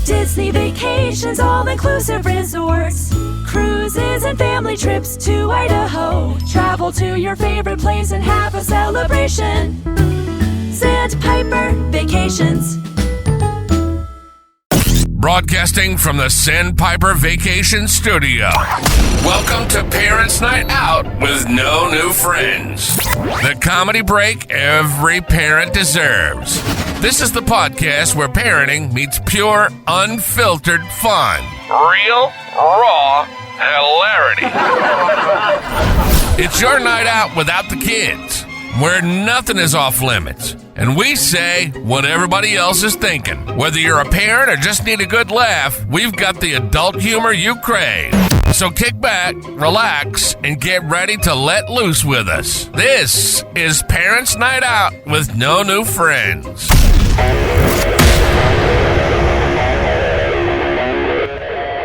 Disney vacations, all-inclusive resorts, cruises and family trips to Idaho. Travel to your favorite place and have a celebration. Sandpiper Vacations. Broadcasting from the Sandpiper Vacation Studio. Welcome to Parents' Night Out with no new friends. The comedy break every parent deserves. This is the podcast where parenting meets pure, unfiltered fun. Real, raw hilarity. It's your night out without the kids, where nothing is off limits. And we say what everybody else is thinking. Whether you're a parent or just need a good laugh, we've got the adult humor you crave. So kick back, relax, and get ready to let loose with us. This is Parents' Night Out with no new friends.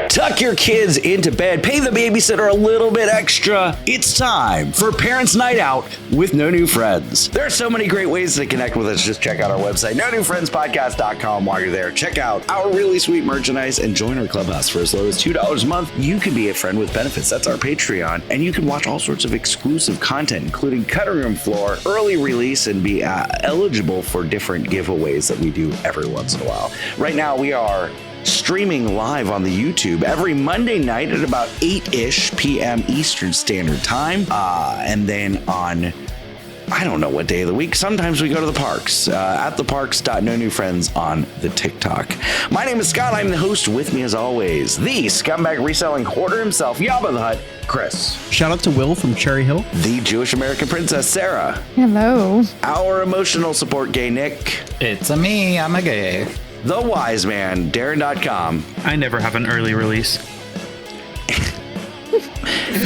Tuck your kids into bed, pay the babysitter a little bit extra. It's time for Parents' Night Out with no new friends. There are so many great ways to connect with us. Just check out our website, nonewfriendspodcast.com. While you're there, check out our really sweet merchandise and join our clubhouse for as low as $2 a month. You can be a friend with benefits. That's our Patreon. And you can watch all sorts of exclusive content, including cutting room floor, early release, and be eligible for different giveaways that we do every once in a while. Right now, we are streaming live on the YouTube every Monday night at about 8-ish p.m. Eastern Standard Time. And then on, I don't know what day of the week, sometimes we go to the parks, at theparks.nonewfriends on the TikTok. My name is Scott. I'm the host. With me as always, the scumbag reselling hoarder himself, Yabba the Hutt, Chris. Shout out to Will from Cherry Hill. The Jewish American princess, Sarah. Hello. Our emotional support gay, Nick. It's a me. I'm a gay. The wise man, Darren.com. I never have an early release.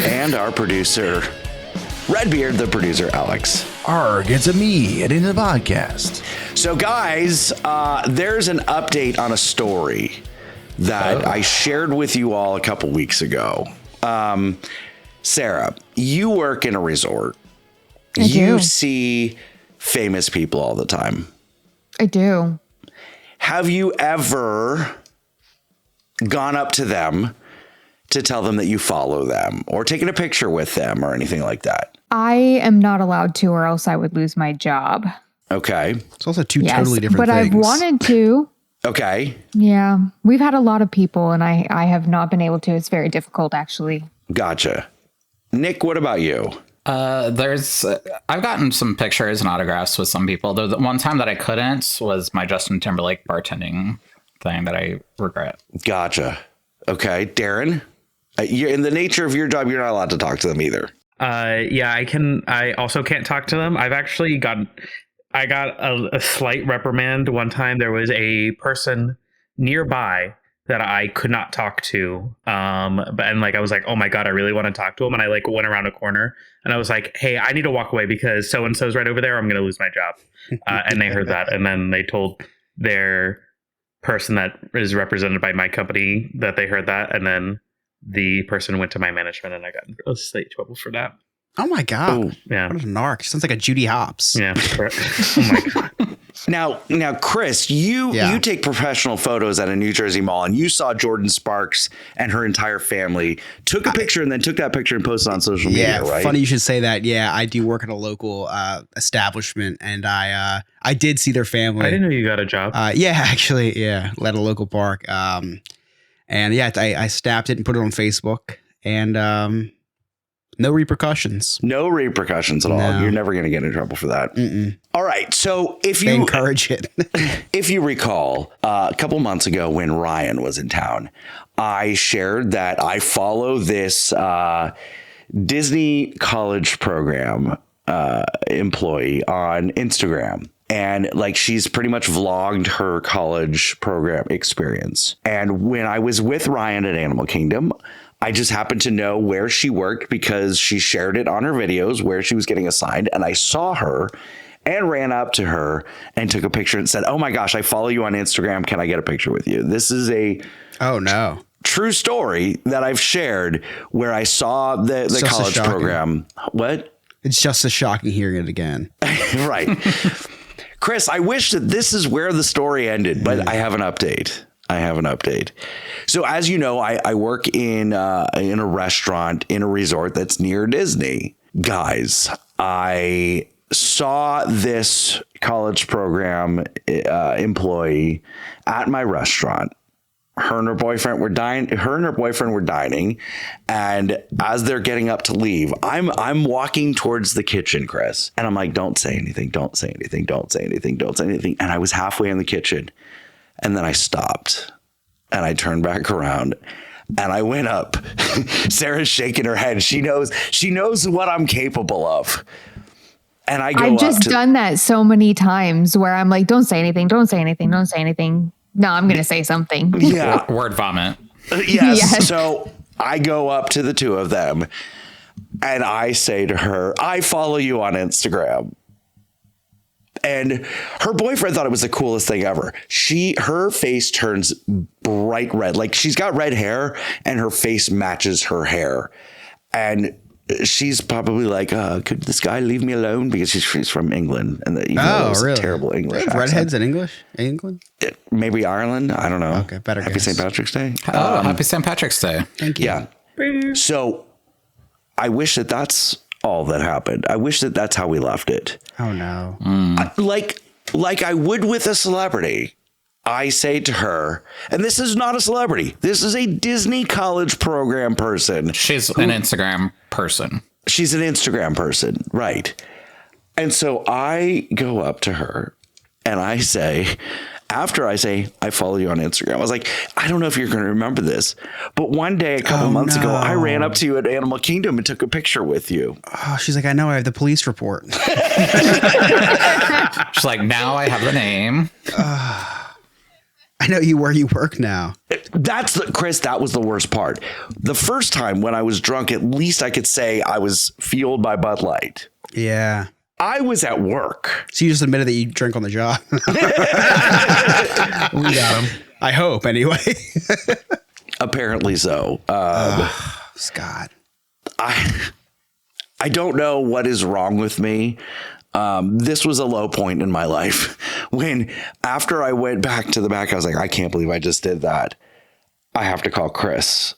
And our producer, Redbeard, the producer, Alex. Arg, it's a me, and in the podcast. So guys, there's an update on a story that I shared with you all a couple weeks ago. Sarah, you work in a resort. I do. You see famous people all the time. I do. Have you ever gone up to them to tell them that you follow them or taken a picture with them or anything like that? I am not allowed to, or else I would lose my job. Okay. It's also two totally different but things. I've wanted to. Okay. Yeah. We've had a lot of people, and I have not been able to. It's very difficult, actually. Gotcha. Nick, what about you? I've gotten some pictures and autographs with some people. The one time that I couldn't was my Justin Timberlake bartending thing that I regret. Gotcha. Okay. Darren, you're, in the nature of your job, you're not allowed to talk to them either. Yeah, I can. I also can't talk to them. I got a slight reprimand one time. There was a person nearby that I could not talk to. And I was like, oh my God, I really want to talk to him. And I went around a corner and I was like, hey, I need to walk away because so-and-so's right over there. I'm going to lose my job. And they heard that. And then they told their person that is represented by my company that they heard that. And then the person went to my management and I got in real estate trouble for that. Oh my God. Ooh. Yeah. What a narc. Sounds like a Judy Hopps. Yeah. Oh my God. Now, Chris, you take professional photos at a New Jersey mall, and you saw Jordan Sparks and her entire family took a picture and then took that picture and posted on social media, right? Funny you should say that. Yeah, I do work at a local establishment, and I did see their family. I didn't know you got a job. Yeah, actually, yeah, at a local park. And yeah, I snapped it and put it on Facebook, and no repercussions. No repercussions at all. No. You're never going to get in trouble for that. Mm-mm. All right. So if They you encourage it. if you recall, a couple months ago when Ryan was in town, I shared that I follow this Disney college program employee on Instagram. And she's pretty much vlogged her college program experience. And when I was with Ryan at Animal Kingdom, I just happened to know where she worked because she shared it on her videos where she was getting assigned. And I saw her and ran up to her and took a picture and said, oh my gosh, I follow you on Instagram. Can I get a picture with you? This is a true story that I've shared where I saw the college program. What? It's just as shocking hearing it again. Right. Chris, I wish that this is where the story ended, but I have an update. I have an update. So as you know, I work in a restaurant in a resort that's near Disney. Guys, I saw this college program employee at my restaurant. Her and her boyfriend were dining, and as they're getting up to leave, I'm walking towards the kitchen, Chris, and I'm like, don't say anything, don't say anything, don't say anything, don't say anything. And I was halfway in the kitchen, and then I stopped, and I turned back around, and I went up. Sarah's shaking her head. She knows what I'm capable of. And I go I've just up done that so many times where I'm like, don't say anything, don't say anything, don't say anything. No, I'm going to say something. Yeah. Word vomit. Yes. Yes. So I go up to the two of them and I say to her, I follow you on Instagram. And her boyfriend thought it was the coolest thing ever. Her face turns bright red. Like she's got red hair and her face matches her hair. And she's probably like, could this guy leave me alone? Because she's from England. And that Really? terrible English accent. Redheads in England? Maybe Ireland. I don't know. Okay, better Happy guess. St. Patrick's Day. Oh, happy St. Patrick's Day. Thank you. Yeah. So I wish that that's all that happened. I wish that that's how we left it. Oh no. Like I would with a celebrity. I say to her, and this is not a celebrity. This is a Disney college program person. She's an Instagram person. She's an Instagram person. Right. And so I go up to her and I say, after I say, I follow you on Instagram, I was like, I don't know if you're going to remember this, but one day a couple months ago, I ran up to you at Animal Kingdom and took a picture with you. Oh, she's like, I know, I have the police report. She's like, now I have the name. I know where you work now. Chris, that was the worst part. The first time when I was drunk, at least I could say I was fueled by Bud Light. Yeah. I was at work. So you just admitted that you drink on the job. We got him. I hope, anyway. Apparently so. Scott. I don't know what is wrong with me. This was a low point in my life when after I went back to the back, I was like, I can't believe I just did that. I have to call Chris.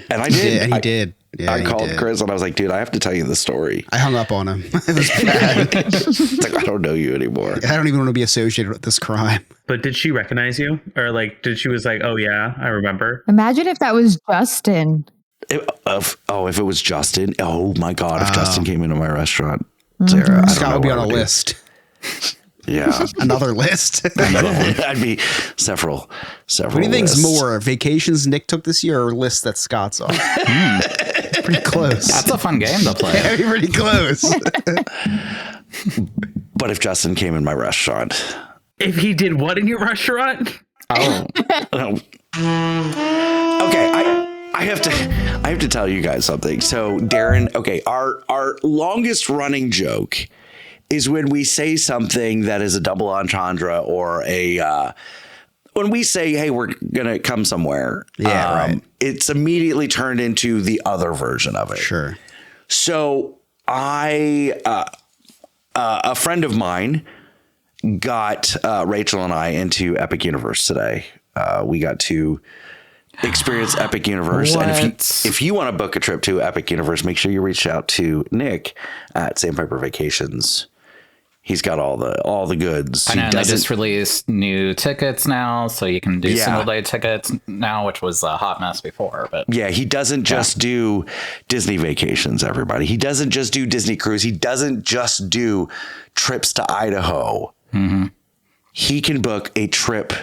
And I did. And he did. Yeah, I called Chris and I was like, dude, I have to tell you the story. I hung up on him. It was bad. It's like, I don't know you anymore. I don't even want to be associated with this crime. But did she recognize you? Or like, she was like, oh yeah, I remember. Imagine if that was Justin. If it was Justin, oh my God, if Justin came into my restaurant, Sarah, I Scott don't know would be what on I a would do. list. Yeah. Another list. I'd be several. What do you think's lists. more, vacations Nick took this year or lists that Scott's on? Pretty close. That's a fun game to play. Yeah, pretty close. But if Justin came in my restaurant, If he did what in your restaurant? Oh, okay, I have to tell you guys something. So Darren, okay, our longest running joke is when we say something that is a double entendre or when we say, hey, we're gonna come somewhere. Yeah, right. It's immediately turned into the other version of it. Sure. So a friend of mine got Rachel and I into Epic Universe today. We got to experience Epic Universe. What? And if you want to book a trip to Epic Universe, make sure you reach out to Nick at Sandpiper Vacations. He's got all the goods. I know, they just released new tickets now, so you can do single day tickets now, which was a hot mess before. But yeah, he doesn't just do Disney vacations, everybody. He doesn't just do Disney cruise. He doesn't just do trips to Idaho. Mm-hmm. He can book a trip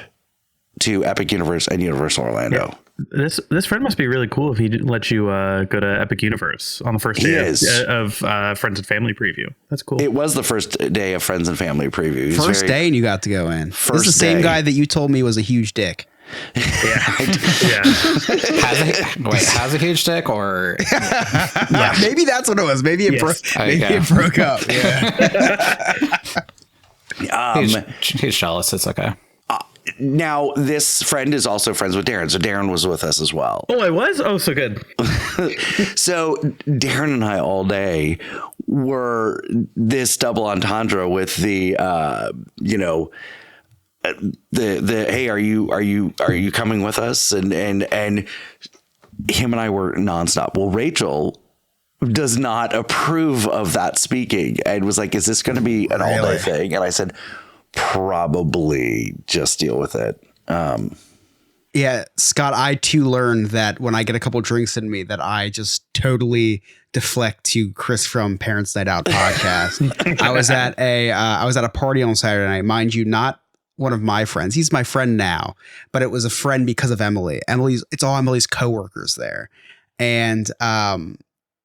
to Epic Universe and Universal Orlando. Yeah. This friend must be really cool if he let you go to Epic Universe on the first day of Friends and Family preview. That's cool. It was the first day of Friends and Family preview. First day and you got to go in. This is the same guy that you told me was a huge dick. Yeah. Has a huge dick or Yeah, maybe that's what it was. Maybe it it broke up. Yeah. He's jealous. It's okay. Now, this friend is also friends with Darren. So Darren was with us as well. Oh, I was? Oh, so good. So Darren and I all day were this double entendre with the, the hey, are you coming with us? And him and I were nonstop. Well, Rachel does not approve of that speaking and was like, is this going to be an all day thing? And I said, probably just deal with it. Yeah, Scott, I too learned that when I get a couple drinks in me that I just totally deflect to Chris from Parents Night Out podcast. I was at a party on Saturday night, mind you, not one of my friends. He's my friend now, but it was a friend because of Emily. It's all Emily's coworkers there. And now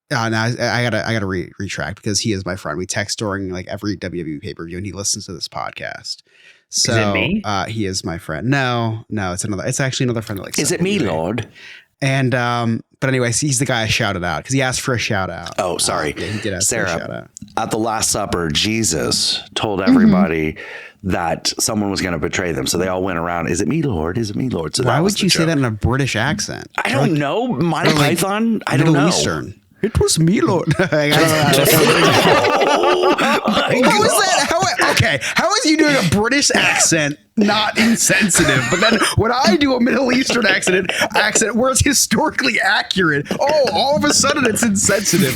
I gotta retract because he is my friend. We text during like every WWE pay-per-view and he listens to this podcast. So is it me? He is my friend. No, it's actually another friend that likes. Is it me, Lord? And but anyway, he's the guy I shouted out because he asked for a shout out. Oh, sorry. Yeah, he did ask for a shout out. At the Last Supper, Jesus told everybody that someone was going to betray them. So they all went around, is it me, Lord? Is it me, Lord? So why would you say that in a British accent? I don't know. Monty Python? I don't know. Middle Eastern. It was me, Lord. How is that? How is you doing a British accent not insensitive? But then when I do a Middle Eastern accent where it's historically accurate, all of a sudden it's insensitive.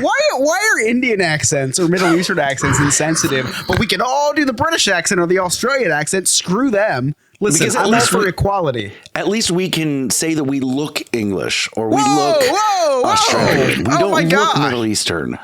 Why are Indian accents or Middle Eastern accents insensitive? But we can all do the British accent or the Australian accent. Screw them. Listen, because at least for equality. At least we can say that we look English or we look Australian. We don't look Middle Eastern.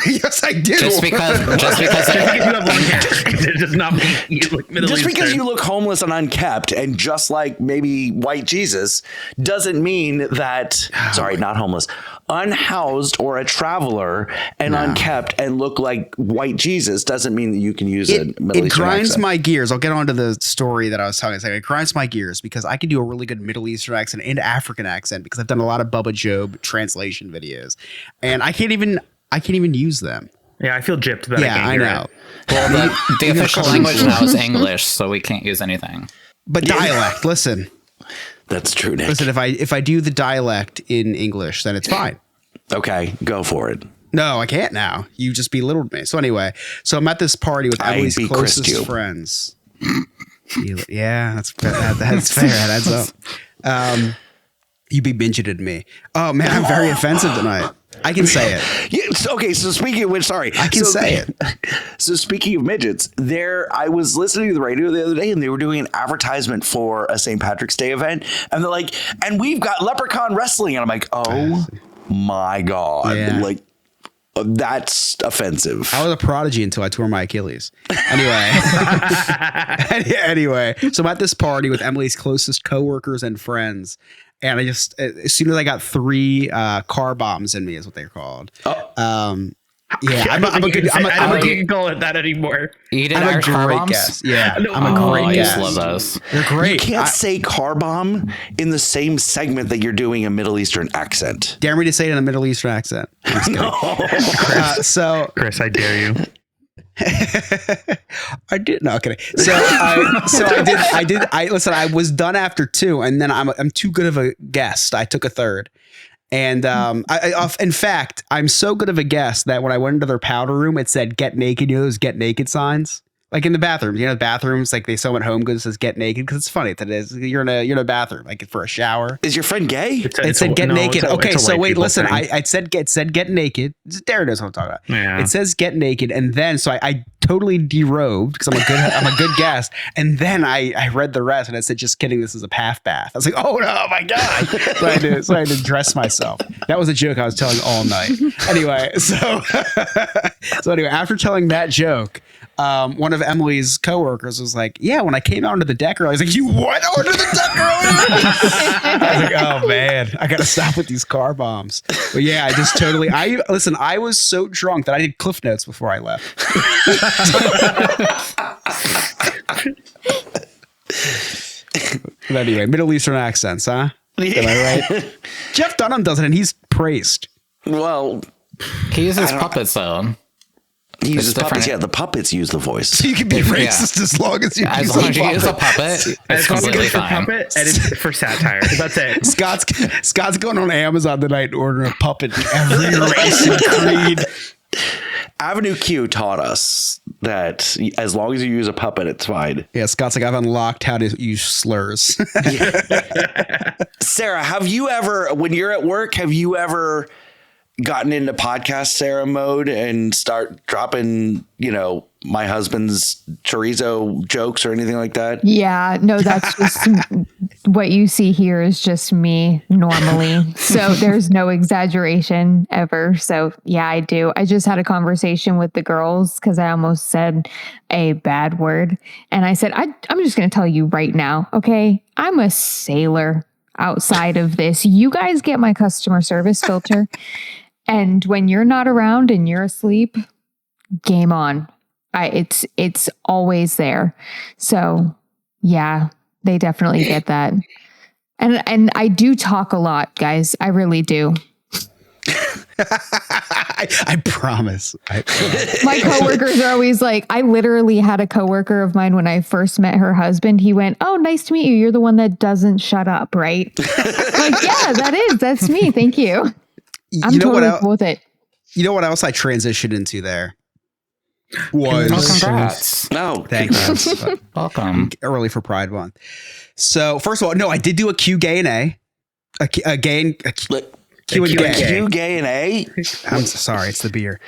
Yes, I do. Just because you have long hair, it does not mean you look Middle Just Eastern. because you look homeless and unkept and just like maybe white Jesus doesn't mean that, sorry, not homeless, unhoused or a traveler and unkept and look like white Jesus doesn't mean that you can use a Middle Eastern It grinds accent. my gears. I'll get on to the story that I was telling you. It grinds my gears because I can do a really good Middle Eastern accent and African accent because I've done a lot of Bubba Job translation videos and I can't even use them. Yeah, I feel gypped that I can't hear know. it. well, the official language now is English, so we can't use anything. But dialect, listen. That's true, Nick. Listen, if I do the dialect in English, then it's fine. Okay, go for it. No, I can't now. You just belittled me. So anyway, I'm at this party with Emily's closest friends. Yeah, that's fair. That adds up. You be midgeted me. Oh man, I'm very offensive tonight. I can say it. Yeah, okay, so speaking of which, sorry. I can say it. So speaking of midgets, I was listening to the radio the other day and they were doing an advertisement for a St. Patrick's Day event. And they're like, and we've got Leprechaun Wrestling. And I'm like, oh my God. Yeah. Like, that's offensive. I was a prodigy until I tore my Achilles. Anyway, so I'm at this party with Emily's closest coworkers and friends. And I just, as soon as I got 3 car bombs in me, is what they're called. Yeah, I don't think you can call it that anymore. You did I'm Irish a car great bombs? guest. Yeah, No. I'm a great I guest. just love those. They're great. You can't say car bomb in the same segment that you're doing a Middle Eastern accent. Dare me to say it in a Middle Eastern accent. No. Chris, I dare you. I did no okay. Listen, I was done after 2, and then I'm too good of a guest. I took a third. And in fact, I'm so good of a guest that when I went into their powder room, it said "Get Naked." You know those "Get Naked" signs, like in the bathrooms. You know, the bathrooms like they sell at Home Goods says "Get Naked" because it's funny that it is. You're in a bathroom like for a shower. Is your friend gay? It said "Get Naked." Okay, so wait, listen. Thing. I said "Get Naked." Darren knows what I'm talking about. Yeah. It says "Get Naked," and then so I totally derobed because I'm a good guest, and then I read the rest and it said, "Just kidding, this is a half bath." I was like, "Oh no, my God!" So I had to dress myself. That was a joke I was telling all night. Anyway, so anyway, after telling that joke, one of Emily's coworkers was like, "Yeah, when I came out onto the deck earlier," I was like, "You went onto the deck earlier?" I was like, "Oh man, I gotta stop with these car bombs." But yeah, I was so drunk that I did Cliff Notes before I left. But anyway, Middle Eastern accents, huh? Am I right? Jeff Dunham does it, and he's praised. Well, He uses puppets though. he uses different. puppets. Yeah, the puppets use the voice. So you can be racist as long as you As use long as you a use a puppet. puppet, And it's completely for fine. puppet and it's for satire. That's it. Scott's going on Amazon tonight and ordering a puppet in every race and creed. Avenue Q taught us that as long as you use a puppet, it's fine. Yeah, Scott's like, I've unlocked how to use slurs. Sarah, have you ever, when you're at work, have you ever gotten into podcast Sarah mode and start dropping, my husband's chorizo jokes or anything like that? Yeah, no, that's just what you see here is just me normally. So there's no exaggeration ever. So yeah, I do. I just had a conversation with the girls because I almost said a bad word. And I said, I'm just going to tell you right now, okay? I'm a sailor outside of this. You guys get my customer service filter. And when you're not around and you're asleep, game on. It's always there. So yeah, they definitely get that. And I do talk a lot, guys. I really do. I promise. My coworkers are always like, I literally had a coworker of mine when I first met her husband. He went, "Oh, nice to meet you. You're the one that doesn't shut up, right?" Like, yeah, that's me. Thank you. I'm totally cool with it. You know what else I transitioned into there? Congrats. No. Thank you. Welcome. Early for Pride Month. So first of all, no, I did do a Q gay and A. A gay and Q and gay. Q gay and A? I'm sorry, it's the beer.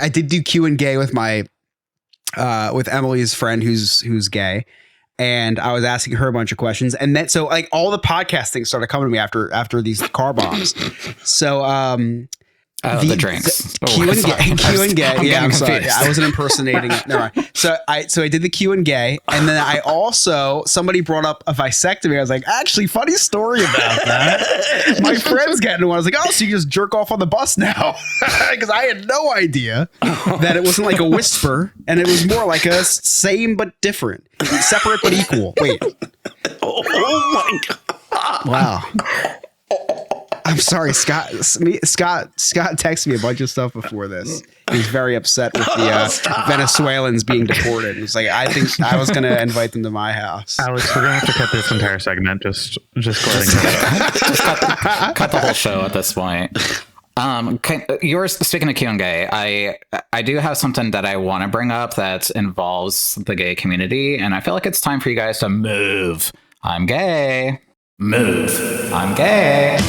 I did do Q and gay with my with Emily's friend who's gay. And I was asking her a bunch of questions, and then so like all the podcast things started coming to me after these car bombs. So the drinks. Q and gay. Yeah, I'm sorry. I wasn't impersonating it. No, so I did the Q and gay, and then I also somebody brought up a vasectomy. I was like, actually, funny story about that. My friend's getting one. I was like, oh, so you just jerk off on the bus now? Because I had no idea that it wasn't like a whisper, and it was more like a same but different, separate but equal. Wait. Oh my God. Wow. I'm sorry, Scott texted me a bunch of stuff before this. He's very upset with the Venezuelans being deported. He's like, I think I was going to invite them to my house. Alex, we're going to have to cut this entire segment. Just go ahead and cut the whole show at this point. You were speaking of Q and gay. I do have something that I want to bring up that involves the gay community, and I feel like it's time for you guys to move. I'm gay. Move. I'm gay.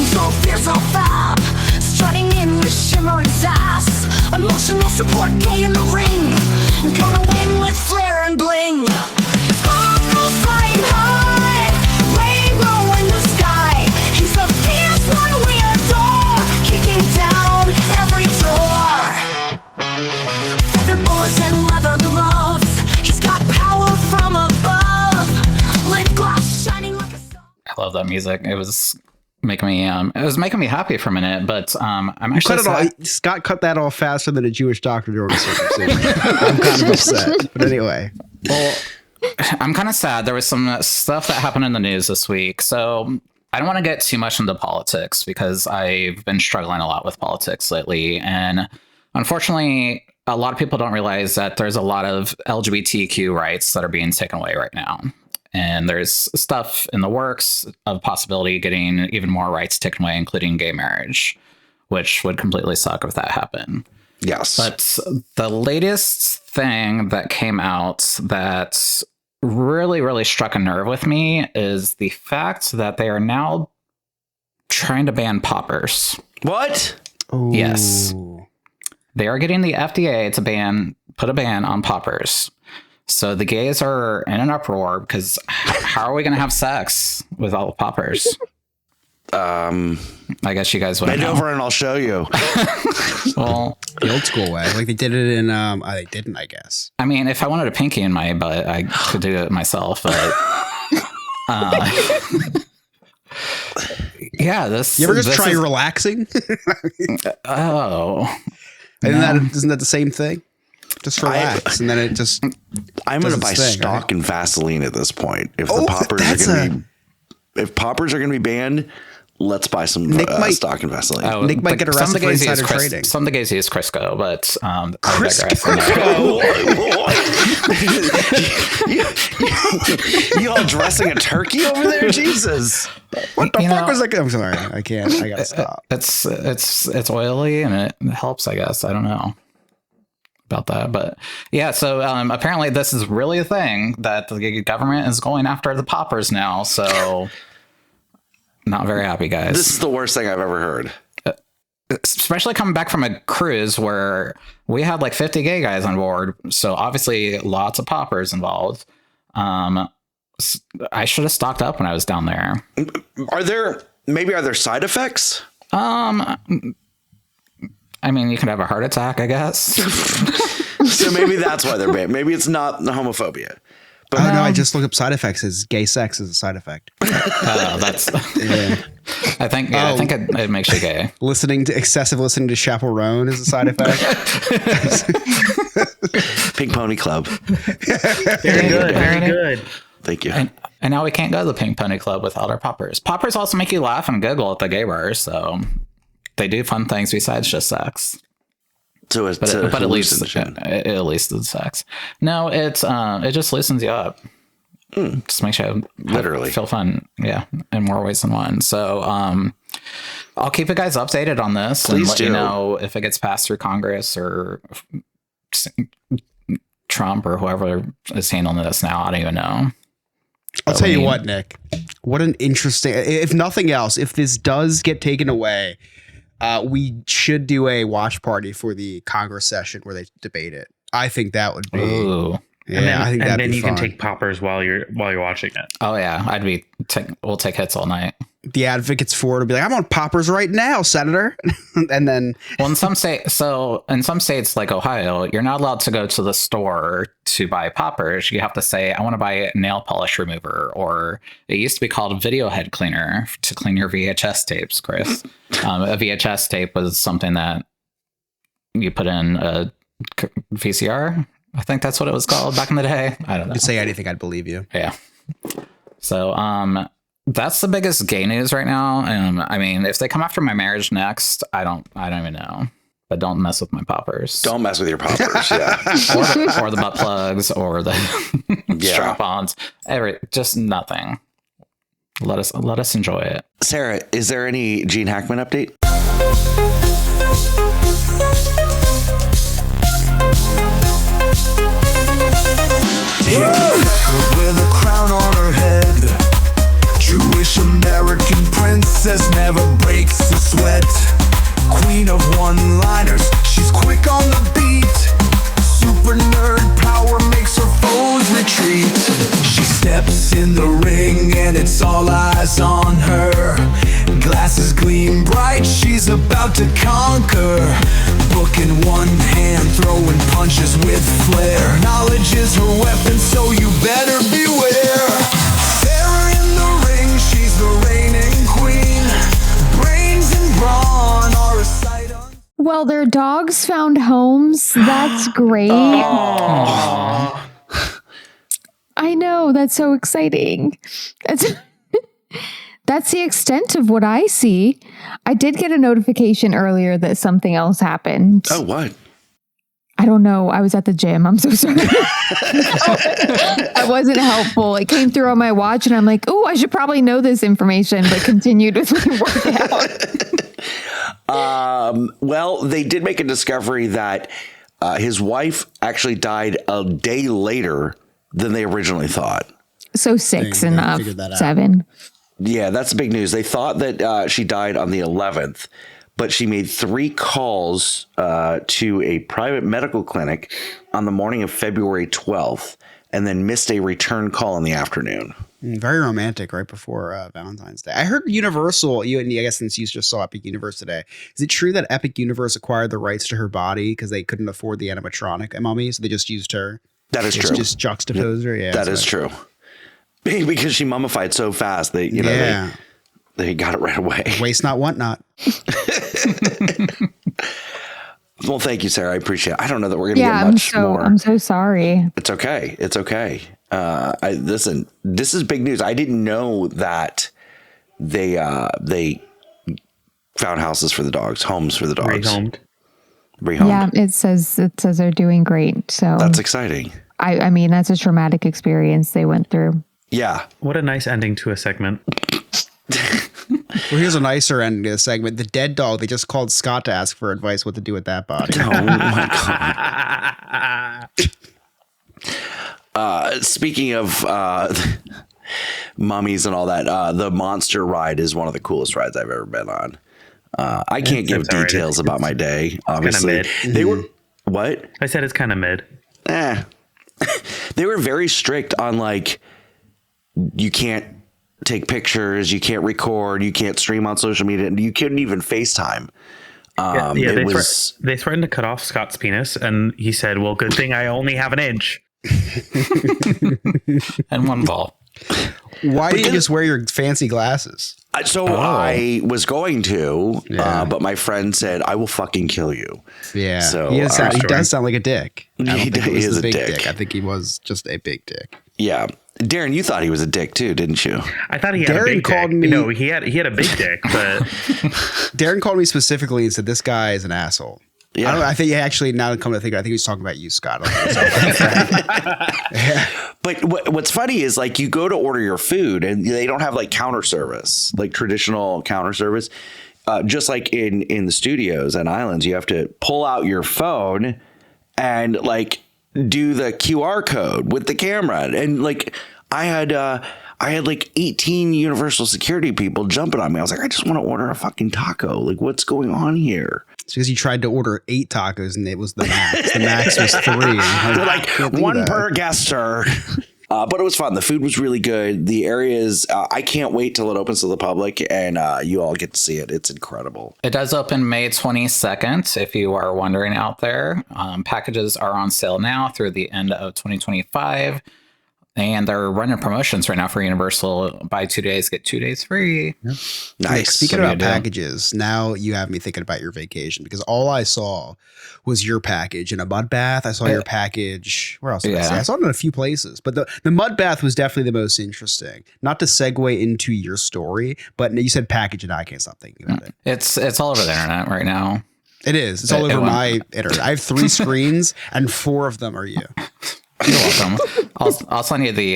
So fierce, so fab, strutting in with shimmering sass, emotional support, gay in the ring, gonna win with flair and bling. Sparkles flying high, rainbow in the sky. He's the fierce one we adore, kicking down every door. Feather bullets and leather gloves, he's got power from above. Lip gloss shining like a sun. I love that music. It was making me happy for a minute, but I'm actually Scott cut that off faster than a Jewish doctor during a circumcision. I'm kind of upset, but anyway. Well, I'm kind of sad. There was some stuff that happened in the news this week, so I don't want to get too much into politics because I've been struggling a lot with politics lately, and unfortunately, a lot of people don't realize that there's a lot of LGBTQ rights that are being taken away right now. And there's stuff in the works of possibility getting even more rights taken away, including gay marriage, which would completely suck if that happened. Yes. But the latest thing that came out that really, really struck a nerve with me is the fact that they are now trying to ban poppers. What? Ooh. Yes. They are getting the FDA to put a ban on poppers. So the gays are in an uproar because how are we going to have sex with all the poppers? I guess you guys would bend over and I'll show you. Well, the old school way, like they did it in. They didn't, I guess. I mean, if I wanted a pinky in my butt, I could do it myself. But yeah, this. You ever just try relaxing? Oh, isn't that the same thing? Just relax, and then it just. I'm going to buy stock in Vaseline at this point. If the poppers are going to be, if poppers are going to be banned, let's buy some stock in Vaseline. Oh, Nick might get arrested for insider trading. Some of the gays use Crisco, but You all dressing a turkey over there? Jesus. What the fuck was that? I'm sorry. I can't. I gotta stop. It's oily and it helps, I guess. I don't know about that, but yeah. So apparently this is really a thing that the government is going after the poppers now. So not very happy, guys. This is the worst thing I've ever heard. Especially coming back from a cruise where we had like 50 gay guys on board. So obviously lots of poppers involved. I should have stocked up when I was down there. Are there side effects? I mean, you can have a heart attack, I guess. So maybe that's why they're banned. Maybe it's not the homophobia. But no, I just look up side effects as gay sex is a side effect. That's Yeah. I think it makes you gay. Excessive listening to Chaperone is a side effect. Pink Pony Club. Very good. Very good. Thank you. And now we can't go to the Pink Pony Club without our poppers. Poppers also make you laugh and giggle at the gay bars, so they do fun things besides just sex. So But at least it's sex. No, it just loosens you up. Just makes you literally feel fun. Yeah, in more ways than one. So I'll keep you guys updated on this and let you know if it gets passed through Congress or Trump or whoever is handling this now. I don't even know. I'll tell you what, Nick. What an interesting. If nothing else, if this does get taken away, we should do a watch party for the Congress session where they debate it. I think that would be. Ooh. Yeah, I think that'd then be you fun. can take poppers while you're watching it. Oh yeah, we'll take hits all night. The advocates for it will be like, I'm on poppers right now, Senator. And then Well, in some states like Ohio, you're not allowed to go to the store to buy poppers. You have to say, I want to buy a nail polish remover, or it used to be called a video head cleaner to clean your VHS tapes, Chris. A VHS tape was something that you put in a VCR. I think that's what it was called back in the day. I don't know. you could say anything, I'd believe you. Yeah. So that's the biggest gay news right now. I mean, if they come after my marriage next, I don't even know. But don't mess with my poppers. Don't mess with your poppers. Yeah. or the butt plugs or the strap-ons. Just nothing. Let us enjoy it. Sarah, is there any Gene Hackman update? With a crown on her head, Jewish American princess never breaks a sweat. Queen of one-liners, she's quick on the beat. Super nerd power makes her foes retreat. She steps in the ring and it's all eyes on her. Glasses gleam bright, she's about to conquer. Book in one hand, throwing punches with flair. Knowledge is her weapon, so you better beware. Sarah in the ring, she's the reigning queen. Brains and brawn are a sight on. Well, their dogs found homes. That's great. I know. That's so exciting. That's the extent of what I see. I did get a notification earlier that something else happened. Oh, what? I don't know. I was at the gym. I'm so sorry. I wasn't helpful. It came through on my watch and I'm like, oh, I should probably know this information, but continued with my workout. Well, they did make a discovery that his wife actually died a day later than they originally thought. So 6 They and not figured that out. 7. Yeah, that's big news. They thought that she died on the 11th, but she made 3 calls to a private medical clinic on the morning of February 12th and then missed a return call in the afternoon. Very romantic right before Valentine's Day. I heard Universal, I guess since you just saw Epic Universe today, is it true that Epic Universe acquired the rights to her body because they couldn't afford the animatronic mummy, so they just used her? That is true. Just juxtaposed her? Yeah. That is true. Because she mummified so fast, they got it right away. Waste not, want not. Well, thank you, Sarah. I appreciate it. I don't know that we're going to get much more. I'm so sorry. It's okay. It's okay. Listen, this is big news. I didn't know that they found houses for the dogs, homes for the dogs. Rehomed. Yeah, it says they're doing great. So That's exciting. I mean, that's a traumatic experience they went through. Yeah. What a nice ending to a segment. Well, here's a nicer ending to the segment. The dead dog, they just called Scott to ask for advice what to do with that body. Oh my God. Speaking of mummies and all that, the monster ride is one of the coolest rides I've ever been on. I can't give details about my day. Obviously, they were what? I said it's kind of mid. They were very strict on like you can't take pictures, you can't record, you can't stream on social media, and you couldn't even FaceTime. They threatened to cut off Scott's penis, and he said, "Well, good thing I only have an inch and one ball." Why didn't you just wear your fancy glasses? I was going to, but my friend said, "I will fucking kill you." Yeah, so he does sound like a dick. He is a big dick. I think he was just a big dick. Yeah, Darren, you thought he was a dick too, didn't you? I thought he had a big dick. No, he had a big dick, but Darren called me specifically and said, "This guy is an asshole." Yeah, I think actually, now that I come to think, I think he was talking about you, Scott. But what's funny is like you go to order your food and they don't have like counter service, like traditional counter service. Just like in the studios and islands, you have to pull out your phone and like do the QR code with the camera. And like I had like 18 Universal security people jumping on me. I was like, I just want to order a fucking taco. Like, what's going on here? It's because you tried to order 8 tacos and it was the max. The max was 3. They're like one per guest, sir. But it was fun. The food was really good. The areas, I can't wait till it opens to the public and you all get to see it. It's incredible. It does open May 22nd, if you are wondering out there. Packages are on sale now through the end of 2025. And they're running promotions right now for Universal. Buy 2 days, get 2 days free. Yep. Nice. Nick, speaking about packages, now you have me thinking about your vacation because all I saw was your package in a mud bath. I saw your package. Where else did I see? I saw it in a few places, but the mud bath was definitely the most interesting. Not to segue into your story, but you said package and I can't stop thinking about it. It's all over the internet right now. It is. It's all over my internet. I have 3 screens and 4 of them are you. You're welcome. I'll send you the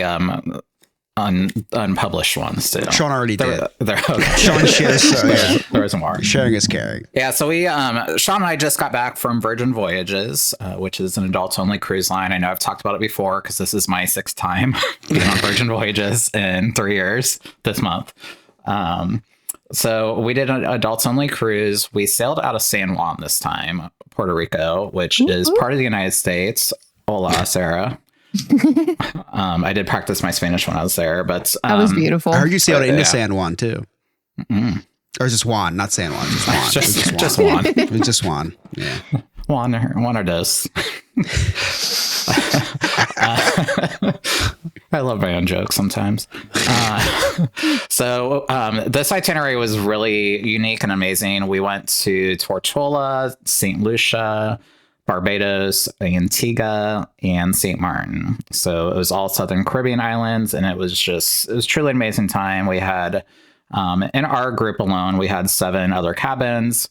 unpublished ones too. Sean already did. Okay. Sean shares. So yeah. There was more. Sharing is caring. Yeah. So we, Sean and I just got back from Virgin Voyages, which is an adults only cruise line. I know I've talked about it before because this is my 6th time being on Virgin Voyages in 3 years this month. So we did an adults only cruise. We sailed out of San Juan this time, Puerto Rico, which is part of the United States. Hola, Sarah. I did practice my Spanish when I was there, but that was beautiful. I heard you sailed into San Juan too. Or just Juan, not San Juan. Just Juan. Just Juan. Just Juan. Yeah. Juan or dos. I love my own jokes sometimes. So this itinerary was really unique and amazing. We went to Tortola, St. Lucia, Barbados, Antigua, and St. Martin. So it was all Southern Caribbean islands, and it was truly an amazing time. We had, in our group alone, we had 7 other cabins.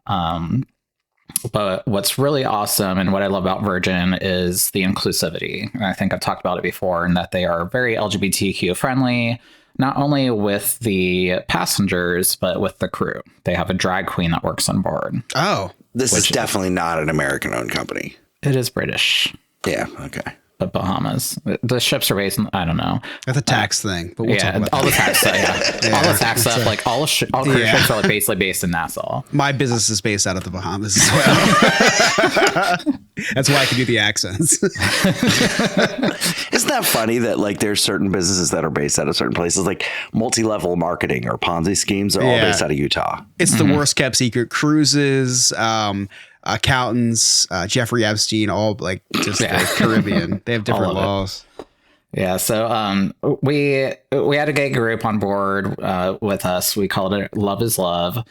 But what's really awesome and what I love about Virgin is the inclusivity. And I think I've talked about it before, and that they are very LGBTQ friendly, not only with the passengers, but with the crew. They have a drag queen that works on board. Oh. This is definitely not an American-owned company. It is British. Yeah, okay. But Bahamas. The ships are based in, I don't know. That's a tax thing, but we'll talk about all that. the tax stuff, all the tax stuff, like all ships are like basically based in Nassau. My business is based out of the Bahamas as well. That's why I can do the accents. Isn't that funny that like there's certain businesses that are based out of certain places, like multi-level marketing or Ponzi schemes are all based out of Utah. It's the worst kept secret. Cruises, accountants, Jeffrey Epstein, all like just the Caribbean. They have different laws. Yeah, so we had a gay group on board with us. We called it Love is Love.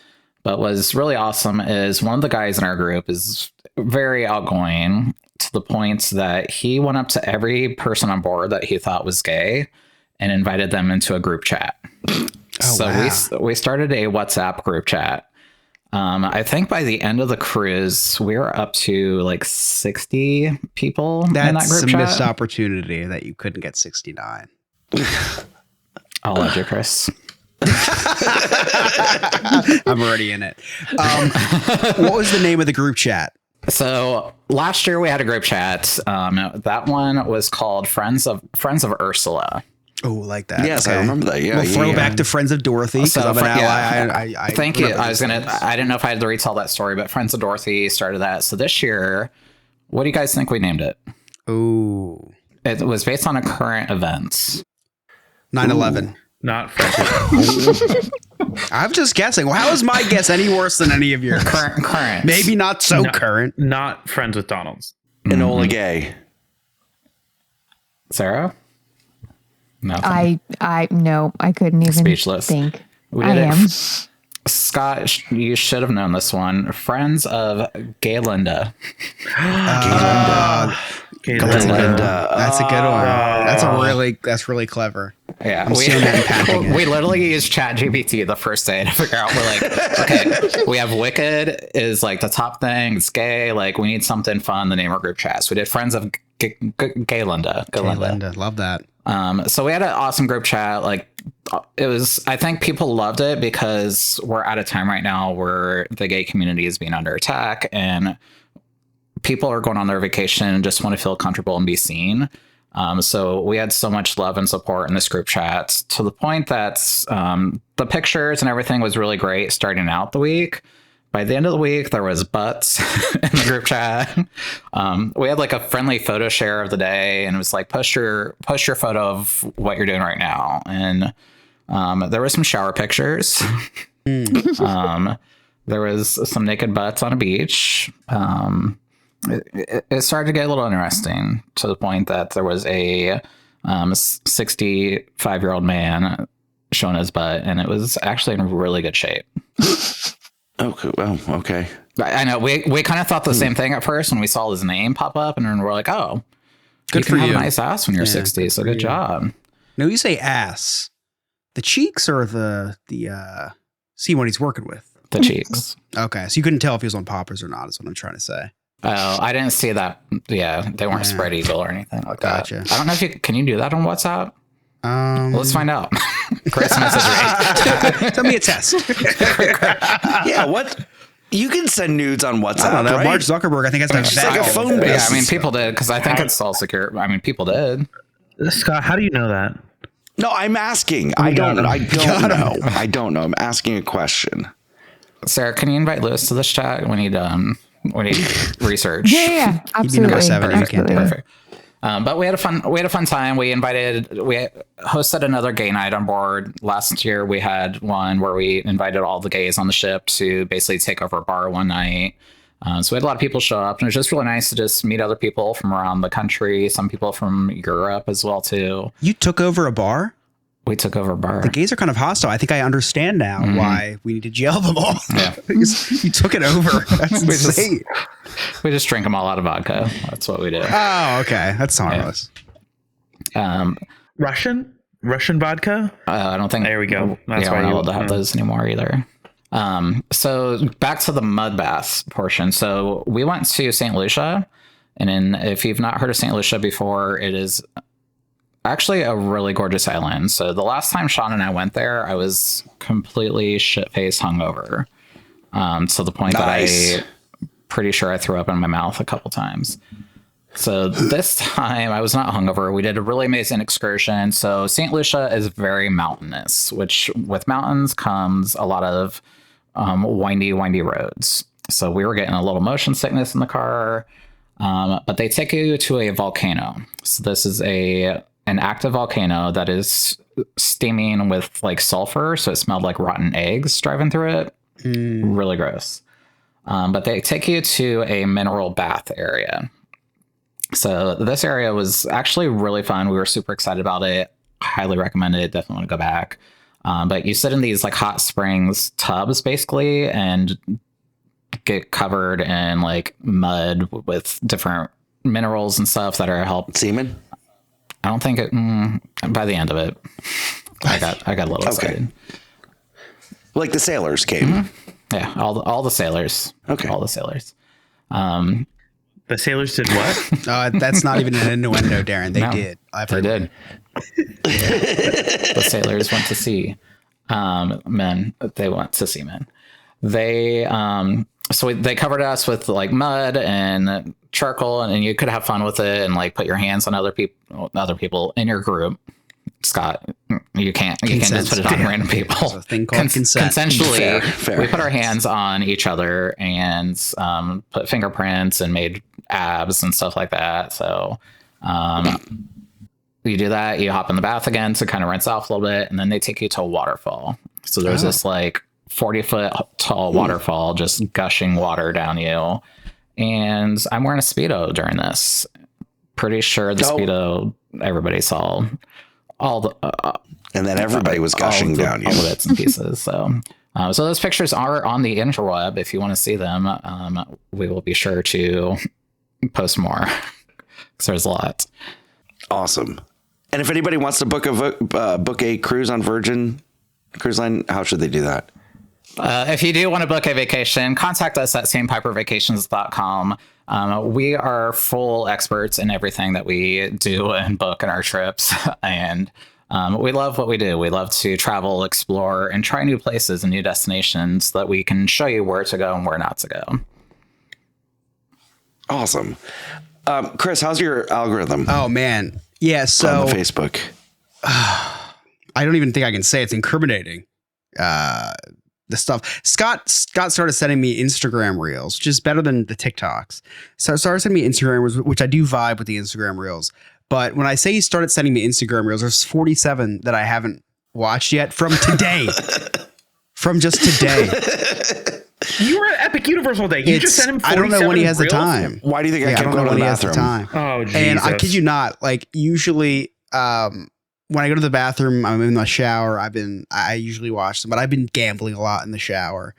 But what's really awesome is one of the guys in our group is very outgoing to the point that he went up to every person on board that he thought was gay and invited them into a group chat. We started a WhatsApp group chat. I think by the end of the cruise, we were up to like 60 people in that That's group a chat. missed opportunity that you couldn't get 69. I'll love you, Chris. I'm already in it. What was the name of the group chat? So last year we had a group chat. That one was called Friends of Ursula. Oh, like that. Yes, I remember that. Yeah, We'll throw back to Friends of Dorothy because I'm an ally. I Thank you. remember I didn't know if I had to retell that story, but Friends of Dorothy started that. So this year, what do you guys think we named it? Oh, It was based on a current event. 9/11. Not friends. I'm just guessing. Well, how is my guess any worse than any of yours? Current. Maybe not so current. Not friends with Donald's. Enola Gay. Sarah? No. No, I couldn't even Speechless. think. We I did it. am. Scott, you should have known this one. Friends of Gaylinda. Gaylinda. That's a good one. That's really clever. Yeah, seeing that and packing it. we literally used ChatGPT the first day to figure out. We're like, okay, we have Wicked is like the top thing. It's gay. Like, we need something fun to name our group chat. So we did Friends of Gaylinda. Gaylinda. Love that. So we had an awesome group chat. Like, it was, I think people loved it because we're at a time right now where the gay community is being under attack and people are going on their vacation and just want to feel comfortable and be seen. So we had so much love and support in this group chat to the point that the pictures and everything was really great starting out the week. By the end of the week, there was butts in the group chat. We had like a friendly photo share of the day, and it was like, post your photo of what you're doing right now. And there were some shower pictures. There was some naked butts on a beach. It started to get a little interesting to the point that there was a 65-year-old man showing his butt, and it was actually in really good shape. Okay. Well, okay. I know we kind of thought the same thing at first when we saw his name pop up, and then we're like, "Oh, Good you for can have you. a nice ass when you're 60." So good job. No, you say ass. The cheeks or the see what he's working with. The cheeks. Okay, so you couldn't tell if he was on poppers or not. Is what I'm trying to say. Oh, I didn't see that. Yeah, they weren't spread eagle or anything like Gotcha. that. I don't know if you can do that on WhatsApp. Let's find out. Chris messaged me. Send me a test. Yeah, what? You can send nudes on WhatsApp. I don't know. Right? Mark Zuckerberg, I think has to It's like a vet. phone Yeah, base. I mean, people did because I think it's all secure. I mean, people did. Scott, how do you know that? No, I'm asking. I don't know. I don't know. I'm asking a question. Sarah, can you invite Lewis to this chat? We need research. Yeah, He'd be number absolutely. 7 if you can't do it. Perfect. But we had a fun time. We hosted another gay night on board. Last year we had one where we invited all the gays on the ship to basically take over a bar one night. So we had a lot of people show up, and it was just really nice to just meet other people from around the country. Some people from Europe as well too. You took over a bar? We took over a bar. The gays are kind of hostile. I think I understand now why we need to jail them all. Yeah. You took it over. That's insane. We just drink them all out of vodka. That's what we do. Oh, okay. That's harmless. Russian vodka? I don't think There we go. That's we're why not you allowed to have those anymore either. So back to the mud bath portion. So we went to St. Lucia, and if you've not heard of St. Lucia before, it is actually a really gorgeous island. So the last time Sean and I went there, I was completely shit-faced hungover, to the point that I'm pretty sure I threw up in my mouth a couple times. So this time I was not hungover. We did a really amazing excursion. So St. Lucia is very mountainous, which with mountains comes a lot of windy roads. So we were getting a little motion sickness in the car, but they take you to a volcano. So this is an active volcano that is steaming with like sulfur. So it smelled like rotten eggs driving through it. Really gross. But they take you to a mineral bath area. So this area was actually really fun. We were super excited about it. Highly recommend it. Definitely want to go back. But you sit in these like hot springs tubs basically and get covered in like mud with different minerals and stuff that are help. Semen? I don't think it, by the end of it, I got a little excited. Like the sailors came. Yeah, all the sailors. Okay. All the sailors. The sailors did what? That's not even an innuendo, Darren. They No, did. They did. The sailors went to sea. Men. They went to see men. They so they covered us with like mud and charcoal, and you could have fun with it and like put your hands on other people in your group. Scott, you can't just put it on random people. There's a thing called consent. Consensually, Fair. we put our hands on each other and put fingerprints and made abs and stuff like that. So you do that, you hop in the bath again to kind of rinse off a little bit, and then they take you to a waterfall. So there's this like 40-foot tall waterfall just gushing water down you. And I'm wearing a Speedo during this. Pretty sure the Speedo everybody saw. All the And then everybody was gushing down you. All the bits and pieces. So those pictures are on the interweb. If you want to see them, we will be sure to post more because there's a lot. Awesome. And if anybody wants to book a cruise on Virgin Cruise Line, how should they do that? If you do want to book a vacation, contact us at sandpipervacations.com. We are full experts in everything that we do and book in our trips. And we love what we do. We love to travel, explore, and try new places and new destinations so that we can show you where to go and where not to go. Awesome. Chris, how's your algorithm Oh, man. Yeah, so on the Facebook? I don't even think I can say it's incriminating. The stuff Scott started sending me Instagram reels, which is better than the TikToks. So started sending me Instagram reels, which I do vibe with the Instagram reels. But when I say he started sending me Instagram reels, there's 47 that I haven't watched yet from today. From just today. You were at Epic Universe all day. You just sent him 47 I don't know when he has reels? the time. Why do you think I I can't don't go know to when the he has the bathroom? time. Oh, Jesus. And I kid you not, like usually when I go to the bathroom, I'm in the shower. I usually watch them, but I've been gambling a lot in the shower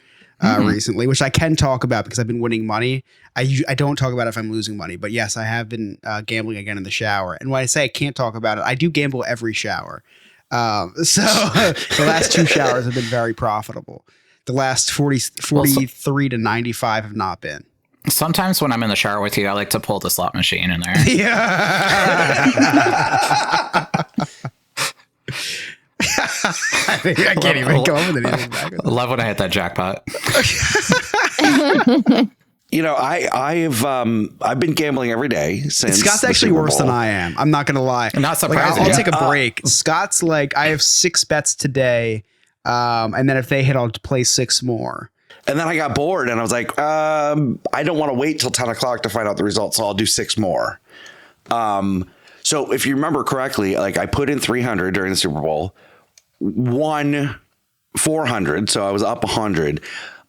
recently, which I can talk about because I've been winning money. I don't talk about it if I'm losing money, but yes, I have been gambling again in the shower. And when I say I can't talk about it, I do gamble every shower. So the last 2 showers have been very profitable. The last 43 to 95 have not been. Sometimes when I'm in the shower with you, I like to pull the slot machine in there. Yeah. I can't even come up with anything. Love when I hit that jackpot. You know, I've been gambling every day since Scott's the actually Super worse Bowl. than I am. I'm not gonna lie. Not surprising. I'll take a break. Scott's like, I have 6 bets today, and then if they hit, I'll play 6 more. And then I got bored and I was like, I don't want to wait till 10 o'clock to find out the results, so I'll do 6 more. So if you remember correctly, like I put in 300 during the Super Bowl, won 400, so I was up 100.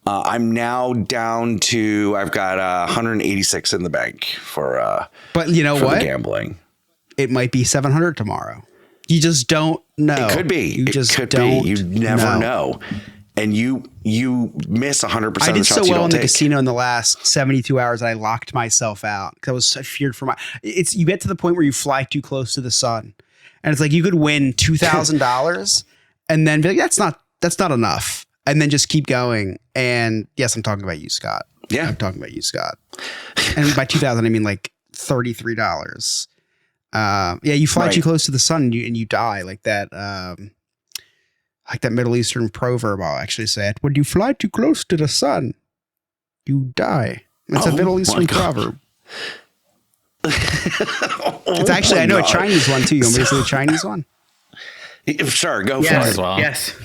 I'm now down to, I've got 186 in the bank for But you know for what? the gambling. It might be 700 tomorrow. You just don't know. It could be. You just it could don't be. You never know. And you miss 100% I of the did shots so you well don't in the take. casino in the last 72 hours that I locked myself out because I feared for it's you get to the point where you fly too close to the sun, and it's like you could win $2,000 and then be like, that's not enough, and then just keep going. And yes, I'm talking about you, Scott. Yeah. I'm talking about you, Scott. And by 2,000 I mean like $33. Yeah, you fly Right. too close to the sun and you die like that. Like that Middle Eastern proverb, I'll actually say it. When you fly too close to the sun, you die. It's a Middle Eastern proverb. It's actually, I know a Chinese one too. You want me to say the Chinese one? Sure, go Yes, for as well. yes.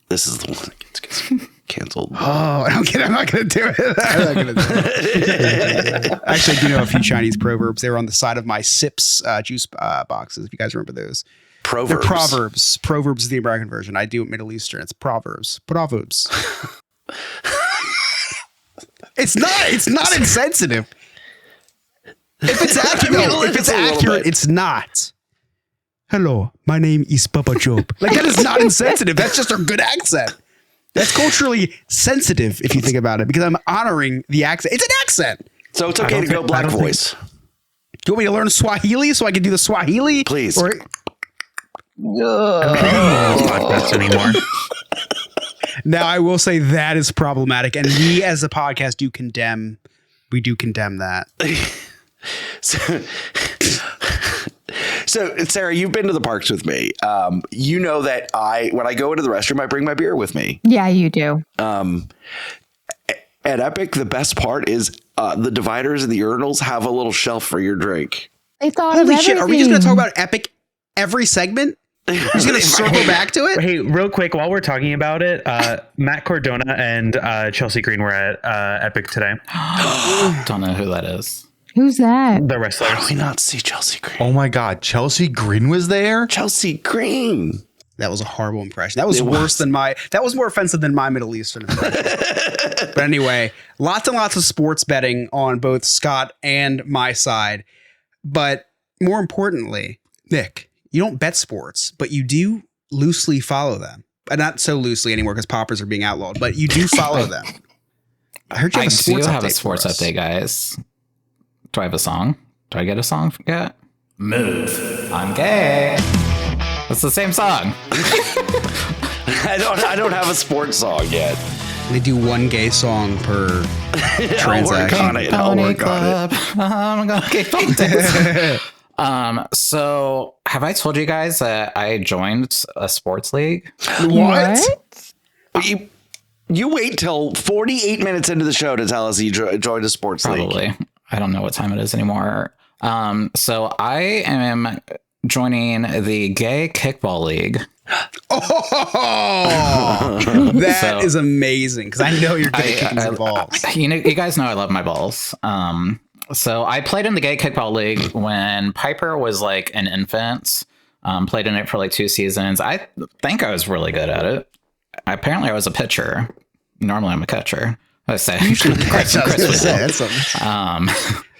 This is the one that gets canceled. Oh, I'm not going to do it. I'm not going to do it. Actually, I do know a few Chinese proverbs. They were on the side of my Sips juice boxes, if you guys remember those. Proverbs. They're proverbs. Proverbs is the American version. I do it Middle Eastern. It's proverbs. Proverbs. It's not insensitive. If it's accurate, it's not. Hello, my name is Papa Job. Like, that is not insensitive. That's just a good accent. That's culturally sensitive if you think about it, because I'm honoring the accent. It's an accent. So it's okay to go black voice. Do you want me to learn Swahili so I can do the Swahili? Please. Or, I don't think we can podcast anymore. Now, I will say that is problematic, and we as a podcast do condemn that. So, Sarah, you've been to the parks with me. You know that when I go into the restroom, I bring my beer with me. Yeah, you do. At Epic, the best part is the dividers and the urinals have a little shelf for your drink. They thought Holy of shit! Are we just going to everything. talk about Epic every segment? We're just going to circle back to it? Hey, real quick, while we're talking about it, Matt Cordona and Chelsea Green were at Epic today. Don't know who that is. Who's that? The wrestlers. How do we not see Chelsea Green? Oh my God, Chelsea Green was there? Chelsea Green. That was a horrible impression. That was worse than that was more offensive than my Middle Eastern impression. But anyway, lots and lots of sports betting on both Scott and my side. But more importantly, Nick, you don't bet sports, but you do loosely follow them. Not so loosely anymore because poppers are being outlawed, but you do follow them. I heard you have a sports update, guys. Do I have a song? Do I get a song yet? Move. I'm gay. It's the same song. I don't have a sports song yet. They do one gay song per transaction. I'll work on it. I'm gonna keep politics. So have I told you guys that I joined a sports league? What? You wait till 48 minutes into the show to tell us you joined a sports league. Probably. I don't know what time it is anymore. So I am joining the gay kickball league. Oh, that is amazing because I know you're good at kicking some balls. You guys know I love my balls. So I played in the gay kickball league when Piper was like an infant. Played in it for like 2 seasons. I think I was really good at it. Apparently, I was a pitcher. Normally, I'm a catcher. I say.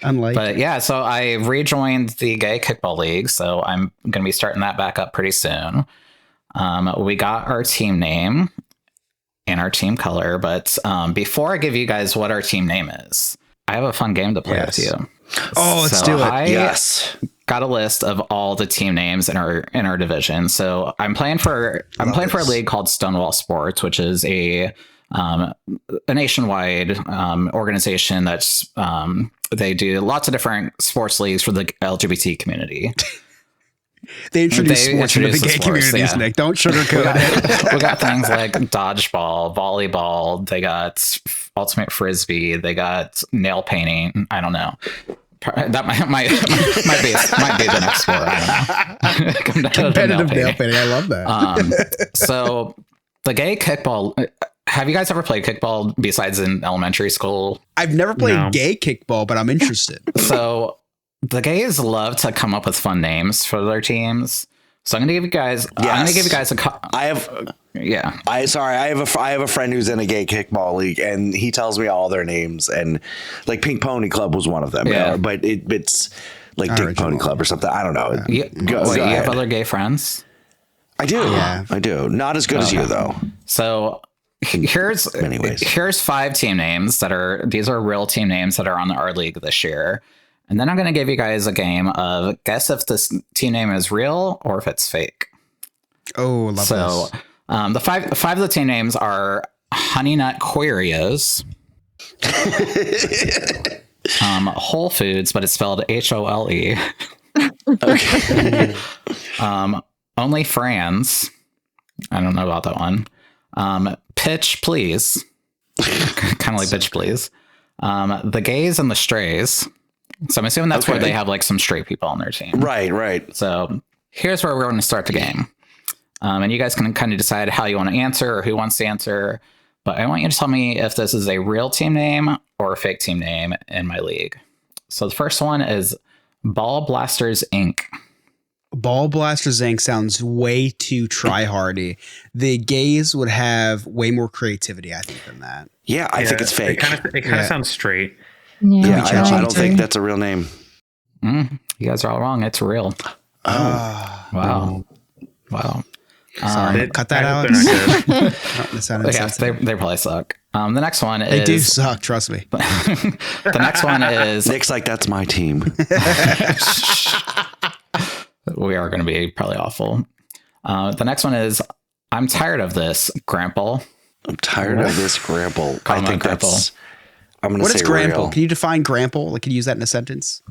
Unlike. But yeah, so I rejoined the gay kickball league. So I'm going to be starting that back up pretty soon. We got our team name and our team color. But before I give you guys what our team name is, I have a fun game to play with you. Oh, let's do it. Yes. Got a list of all the team names in our division. So I'm playing for a league called Stonewall Sports, which is a nationwide organization that's they do lots of different sports leagues for the LGBT community. They introduce sports into the gay communities, Nick. Don't sugarcoat it. We got things like dodgeball, volleyball. They got ultimate frisbee. They got nail painting. I don't know. That might be the next sport. I don't know. Competitive nail painting. I love that. So the gay kickball. Have you guys ever played kickball besides in elementary school? I've never played gay kickball, but I'm interested. So the gays love to come up with fun names for their teams. So I'm going to give you guys. Yes. I'm going to give you guys I have. Yeah. I have a friend who's in a gay kickball league, and he tells me all their names, and like Pink Pony Club was one of them. Yeah. But it's like Dick Pony Club or something. I don't know. You have other gay friends? I do. Yeah. I do. Not as good as you though. So here's 5 team names these are real team names that are on our league this year. And then I'm going to give you guys a game of guess if this team name is real or if it's fake. Oh, love this. So the five of the team names are Honey Nut Querios, Whole Foods, but it's spelled HOLE. Okay. Only Franz. I don't know about that one. Pitch Please. Kind of like Bitch Please. The Gays and the Strays. So I'm assuming that's where they have like some straight people on their team. Right. So here's where we're going to start the game. And you guys can kind of decide how you want to answer or who wants to answer. But I want you to tell me if this is a real team name or a fake team name in my league. So the first one is Ball Blasters Inc. Ball Blasters Inc. sounds way too try-hardy. The gays would have way more creativity, I think, than that. Yeah, I think it's fake. It kind of sounds straight. Yeah, I don't think that's a real name. You guys are all wrong. It's real. Oh. Wow. Cut that out. They probably suck. The next one is... They do suck, trust me. The next one is... Nick's like, that's my team. We are going to be probably awful. The next one is I'm tired of this, Grandpa. I'm tired of this grapple. I think grapple. that's. I'm going to What say is grample? real. Can you define grample? Like, can you use that in a sentence?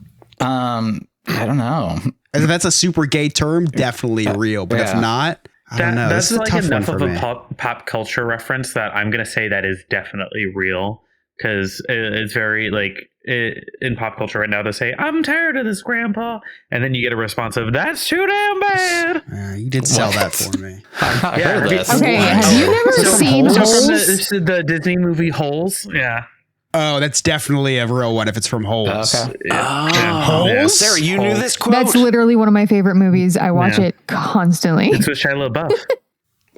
I don't know. If that's a super gay term, definitely real. But if Yeah. not, I don't know. That's This is a like tough one enough for of a me. pop culture reference that I'm gonna say that is definitely real, because it's very like in pop culture right now they say I'm tired of this grandpa, and then you get a response of that's too damn bad. You did sell that for me. I've not Yeah, heard of have you- this. Okay, have you never seen So Holes? from the Disney movie Holes, yeah. Oh, that's definitely a real one if it's from Holes. Okay. Oh, Sarah, you knew this quote? That's literally one of my favorite movies. I watch Yeah. it constantly. It's with Shia LaBeouf.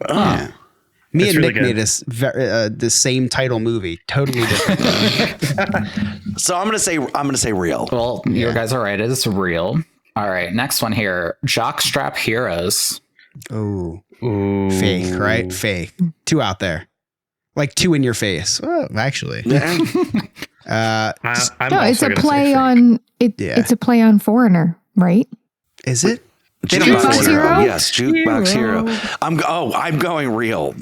Yeah. Me It's and really Nick made good. the same title movie, totally different. So I'm gonna say real. Well, you guys are right. It is real. All right. Next one here. Jockstrap heroes. Ooh, fake, right? Fake. Two out there, like two in your face. Oh, actually, Yeah. I'm No, also it's a gonna say play fake. on it. Yeah. It's a play on Foreigner, right? is it? Jukebox Hero? Yes, Jukebox Hero. I'm going real.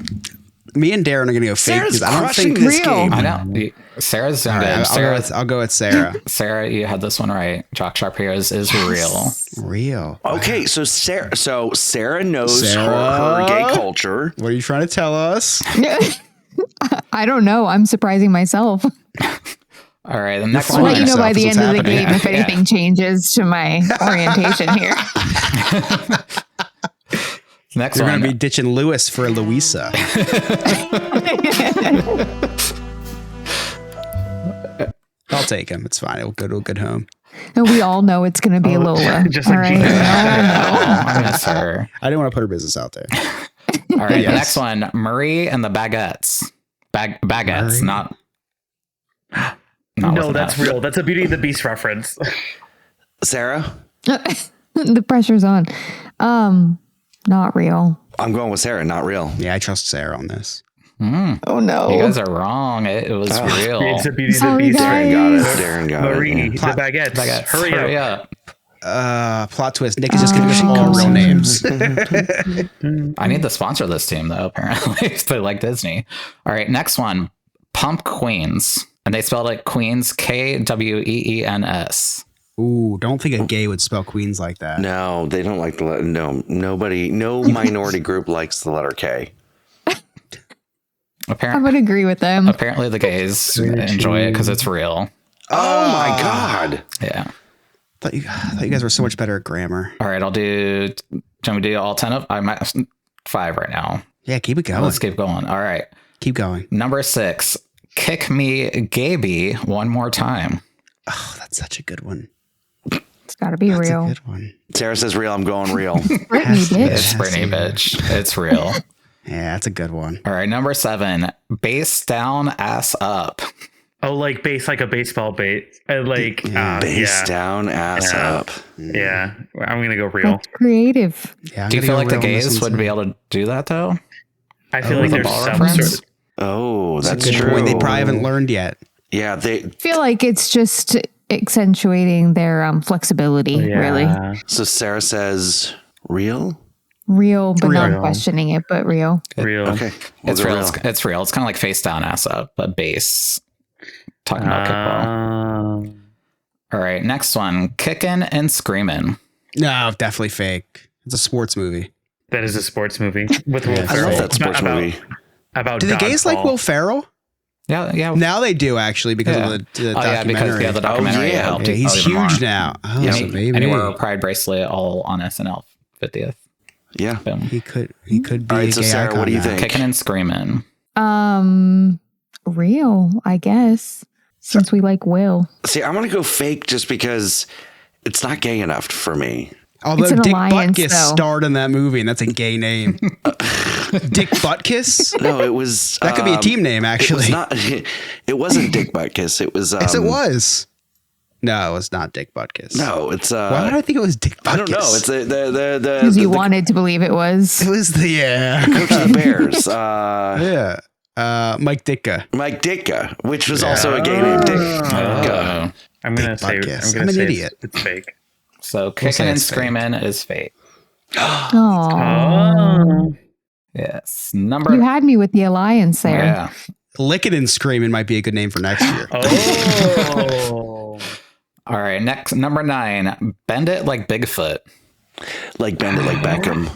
Me and Darren are gonna go fake Sarah's because I don't crushing think this Real. game. I know. Sarah's doing All right, good. I'll go with Sarah. Sarah, you had this one right. Jockstrap heroes is real. Real. Okay, so Sarah knows Sarah? her gay culture. What are you trying to tell us? I don't know. I'm surprising myself. All right. The next I'll I'll one. let you know by yourself the is end of what's the happening. game if anything changes to my orientation here. Next You're one. gonna be ditching Lewis for Louisa. I'll take him. It's fine. It'll go to a good home. And we all know it's going to be Lola. Just all like right. Gina. I miss her. I didn't want to put her business out there. All right. The next one. Marie and the Baguettes. Baguettes, Marie. not No, with that's that. real. That's a Beauty and the Beast reference. Sarah, The pressure's on. Not real. I'm going with Sarah, not real. Yeah, I trust Sarah on this. Oh no. You guys are wrong. It was real. It's a Beauty and the Sorry, Beast. guys. Darren got Marie, it. the baguettes. Baguettes. Hurry up. Plot twist. Nick is just gonna give them all real names. I need to sponsor this team though, apparently. If they like Disney. All right, next one. Pump Queens. And they spelled it Queens Kweens. Ooh, don't think a gay would spell Queens like that. No, they don't like the letter. No minority group likes the letter K. I would agree with them. Apparently the gays enjoy it because it's real. Oh my God. Yeah. I thought you guys were so much better at grammar. All right, can we do all 10 of? I'm at 5 right now. Yeah, keep it going. Let's keep going. All right. Keep going. Number 6. Kick me Gaby one more time. Oh, that's such a good one. It's got to be That's real. a good one. Sarah says real. I'm going real. Brittany, bitch. It's Brittany, bitch. It's real. Yeah, that's a good one. All right, number 7. Base down, ass up. Oh, like base, like a baseball bait. Like, Base down, ass up. Yeah, I'm gonna go real. That's creative. Yeah, I'm Do you gonna feel go like the real on this gays one, would too. be able to do that though? I feel like with a there's ball some reference? sort. Oh, that's Good true. point. They probably haven't learned yet. Yeah, I feel like it's just accentuating their flexibility, really. So Sarah says real. Real, but Real. not questioning it, but real. Real. Okay, we'll It's go real. It's real. It's kind of like face down, ass up, but base. Talking about kickball. All right, next one. Kicking and screaming. No, definitely fake. It's a sports movie. That is a sports movie with Will I Ferrell. love that sports movie. About Do the gays like Will Ferrell? Yeah. Now they do actually because Yeah. of the Oh, yeah, documentary. because the documentary yeah. helped. Yeah, he's even more. huge now. Oh, Yeah, so maybe and he wore a pride bracelet all on SNL 50th. Yeah. Boom. he could be All right, a so gay Sarah, icon what do you now. think? Kicking and screaming. Real, I guess. Since we like Will. See, I'm gonna go fake just because it's not gay enough for me. Although It's an Dick alliance, Butkus though. starred in that movie, and that's a gay name. Dick Butkus? No, it was That could be a team name, It actually. was not. It wasn't Dick Butkus. It was. Yes, it was. No, it was not Dick Butkus. No, it's. Why did I think it was Dick Butkus? I don't know. It's the Because you wanted to believe it was. It was the coach of the Bears. Mike Ditka. Mike Ditka, which was also a gay name. Ditka. I'm gonna Dick say. Butkus. I'm I'm gonna an say idiot. It's fake. So kicking say and it's fake. screaming is fake. Oh. Oh. Yes. You had me with the alliance there. Yeah. Lickin' and Screamin' might be a good name for next year. Oh. All right. Next, number 9. Bend it like Bigfoot. Like Bend It Like Beckham.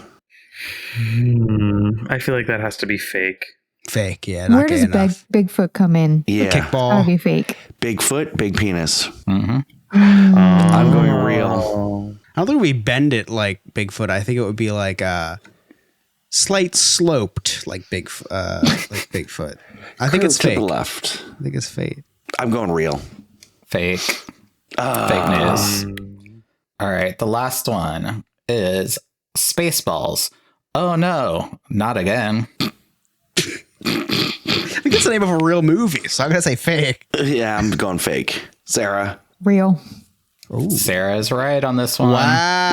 I feel like that has to be fake. Fake, yeah. Not Where gay does enough. Bigfoot come in? Yeah. That'd Kickball. be fake. Bigfoot, big penis. Mm-hmm. I'm going real. I don't think we bend it like Bigfoot. I think it would be like slight sloped like Bigfoot. I think it's To fake. the left. I think it's fake. I'm going real. Fake. Fake news. All right. The last one is Spaceballs. Oh no, not again. I think it's the name of a real movie, so I'm gonna say fake. Yeah, I'm going fake. Sarah. Real. Sarah's right on this one. Wow.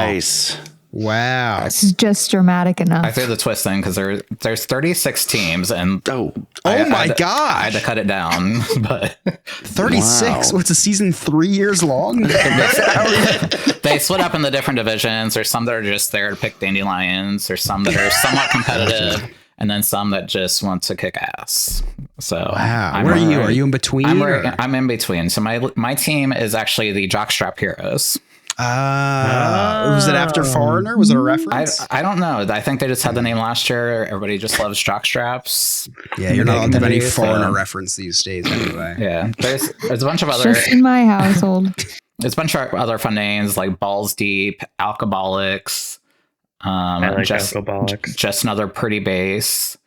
Nice. Wow. This is just dramatic enough. I threw the twist in because there's 36 teams and Oh, Oh my I had gosh. to cut it down, but 36. Wow. What's a season 3 years long? they split up in the different divisions. There's some that are just there to pick dandelions. There's some that are somewhat competitive, and then some that just want to kick ass. So Wow. Where are you? Are you in between? I'm in between. So my team is actually the Jockstrap Heroes. Was it after Foreigner? Was it a reference? I don't know. I think they just had the name last year. Everybody just loves jockstraps. Yeah, you're not allowed to have any So- Foreigner reference these days anyway. Yeah, there's a bunch of other Just in my household. there's a bunch of other fun names like Balls Deep, Alcoholics. I like just alcoholics. just another pretty base.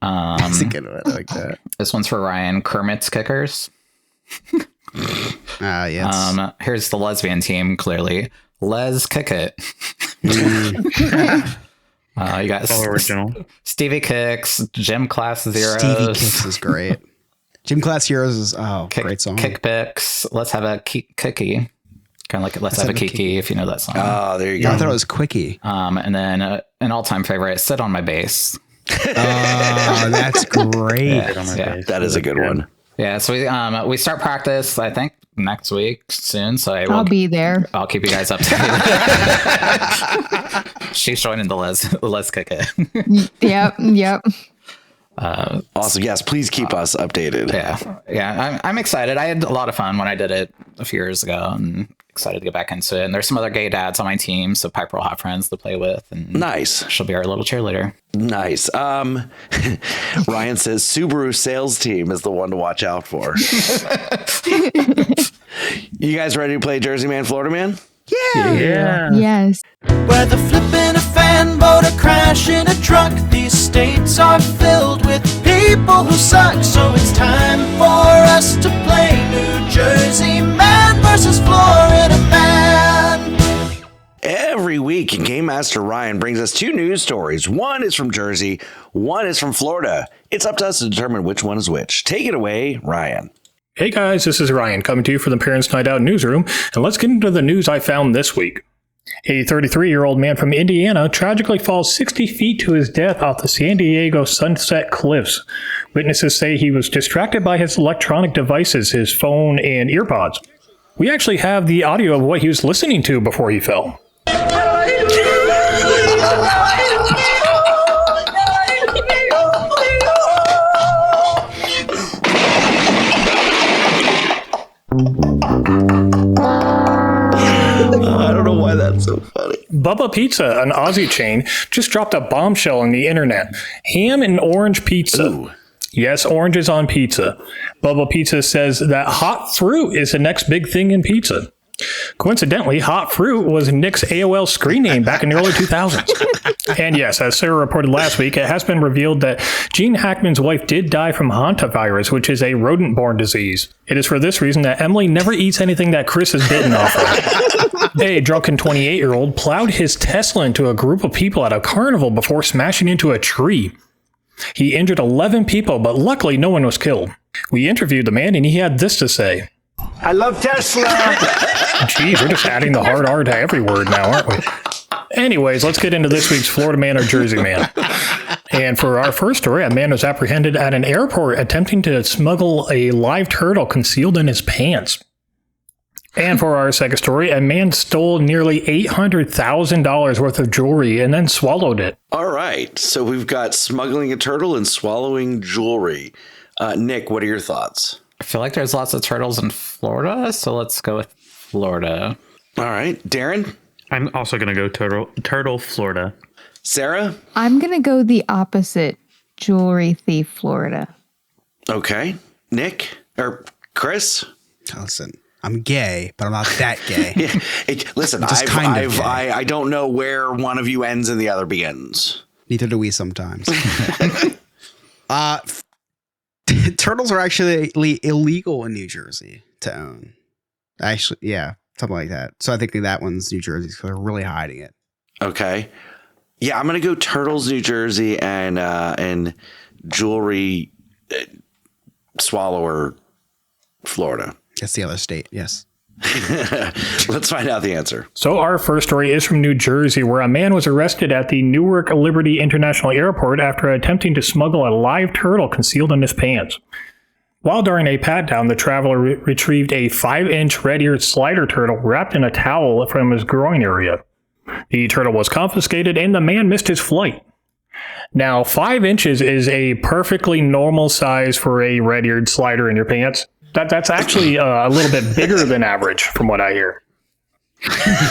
That's a good one. I like that. This one's for Ryan. Kermit's Kickers. Yes. Here's the lesbian team. Clearly, Les Kick It. You got So original. Stevie Kicks, Gym Class Zeros. Stevie Kicks is great. Gym Class Heroes is great song. Kick Picks. Let's have a kiki. Kind of like Let's have a kiki if you know that song. Oh, there you Yeah, I go. thought it was Quickie. And then an all-time favorite, Sit on My Bass. Oh, that's great. Yeah. That is a good one. Yeah, so we start practice, I think, next week soon. So I'll be there. I'll keep you guys updated. She's joining the Let's Kick It. Yep. Awesome. Yes, please keep us updated. Yeah. I'm excited. I had a lot of fun when I did it a few years ago, and excited to get back into it. And there's some other gay dads on my team, so Piper will have friends to play with, and Nice. she'll be our little cheerleader. Nice. Ryan says Subaru sales team is the one to watch out for. You guys ready to play Jersey Man, Florida Man? Yeah. Yes. Whether flipping a fan boat or crashing a truck, these states are filled with people who suck. So it's time for us to play New Jersey Man versus Florida Man. Every week, Game Master Ryan brings us 2 news stories. One is from Jersey, one is from Florida. It's up to us to determine which one is which. Take it away, Ryan. Hey guys, this is Ryan coming to you from the Parents Night Out newsroom, and let's get into the news I found this week. A 33-year-old man from Indiana tragically falls 60 feet to his death off the San Diego Sunset Cliffs. Witnesses say he was distracted by his electronic devices, his phone and earpods. We actually have the audio of what he was listening to before he fell. I don't know why that's so funny. Bubba Pizza, an Aussie chain, just dropped a bombshell on the internet. Ham and orange pizza. Ooh. Yes, oranges on pizza. Bubba Pizza says that hot fruit is the next big thing in pizza. Coincidentally, hot fruit was Nick's AOL screen name back in the early 2000s. And yes, as Sarah reported last week, it has been revealed that Gene Hackman's wife did die from hantavirus, which is a rodent-borne disease. It is for this reason that Emily never eats anything that Chris is bitten off of. A drunken 28-year-old plowed his Tesla into a group of people at a carnival before smashing into a tree. He injured 11 people, but luckily no one was killed. We interviewed the man, and he had this to say. I love Tesla. Geez, we're just adding the hard R to every word now, aren't we? Anyways, let's get into this week's Florida Man or Jersey Man. And for our first story, a man was apprehended at an airport attempting to smuggle a live turtle concealed in his pants. And for our second story, a man stole nearly $800,000 worth of jewelry and then swallowed it. All right. So we've got smuggling a turtle and swallowing jewelry. Nick, what are your thoughts? I feel like there's lots of turtles in Florida, so let's go with Florida. All right. Darren? I'm also going to go turtle, Florida. Sarah? I'm going to go the opposite. Jewelry thief, Florida. Okay. Nick? Or Chris? Listen, I'm gay, but I'm not that gay. Listen, I don't know where one of you ends and the other begins. Neither do we sometimes. Turtles are actually illegal in New Jersey to own. Actually, yeah, something like that. So I think that one's New Jersey, so they're really hiding it. Okay. Yeah, I'm gonna go turtles, New Jersey, and jewelry swallower, Florida. That's the other state. Yes. Let's find out the answer. So our first story is from New Jersey, where a man was arrested at the Newark Liberty International Airport after attempting to smuggle a live turtle concealed in his pants. While during a pat-down, the traveler retrieved a 5-inch red-eared slider turtle wrapped in a towel from his groin area. The turtle was confiscated and the man missed his flight. Now, 5 inches is a perfectly normal size for a red-eared slider in your pants. That's actually a little bit bigger than average, from what I hear.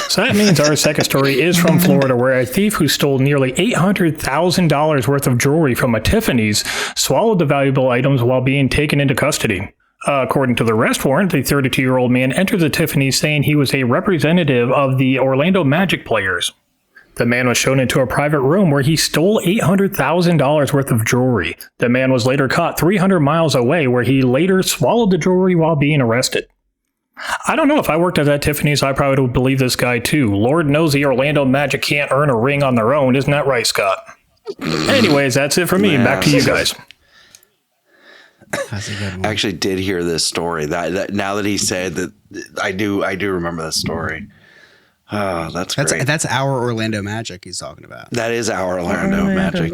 So that means our second story is from Florida, where a thief who stole nearly $800,000 worth of jewelry from a Tiffany's swallowed the valuable items while being taken into custody. According to the arrest warrant, the 32-year-old man entered the Tiffany's saying he was a representative of the Orlando Magic players. The man was shown into a private room where he stole $800,000 worth of jewelry. The man was later caught 300 miles away, where he later swallowed the jewelry while being arrested. I don't know, if I worked at that Tiffany's, I probably would believe this guy too. Lord knows the Orlando Magic can't earn a ring on their own. Isn't that right, Scott? Anyways, that's it for me. Back to you guys. That's a good one. I actually did hear this story. That now that he said that, I do remember this story. Oh, that's great. That's our Orlando Magic he's talking about. That is our Orlando Magic.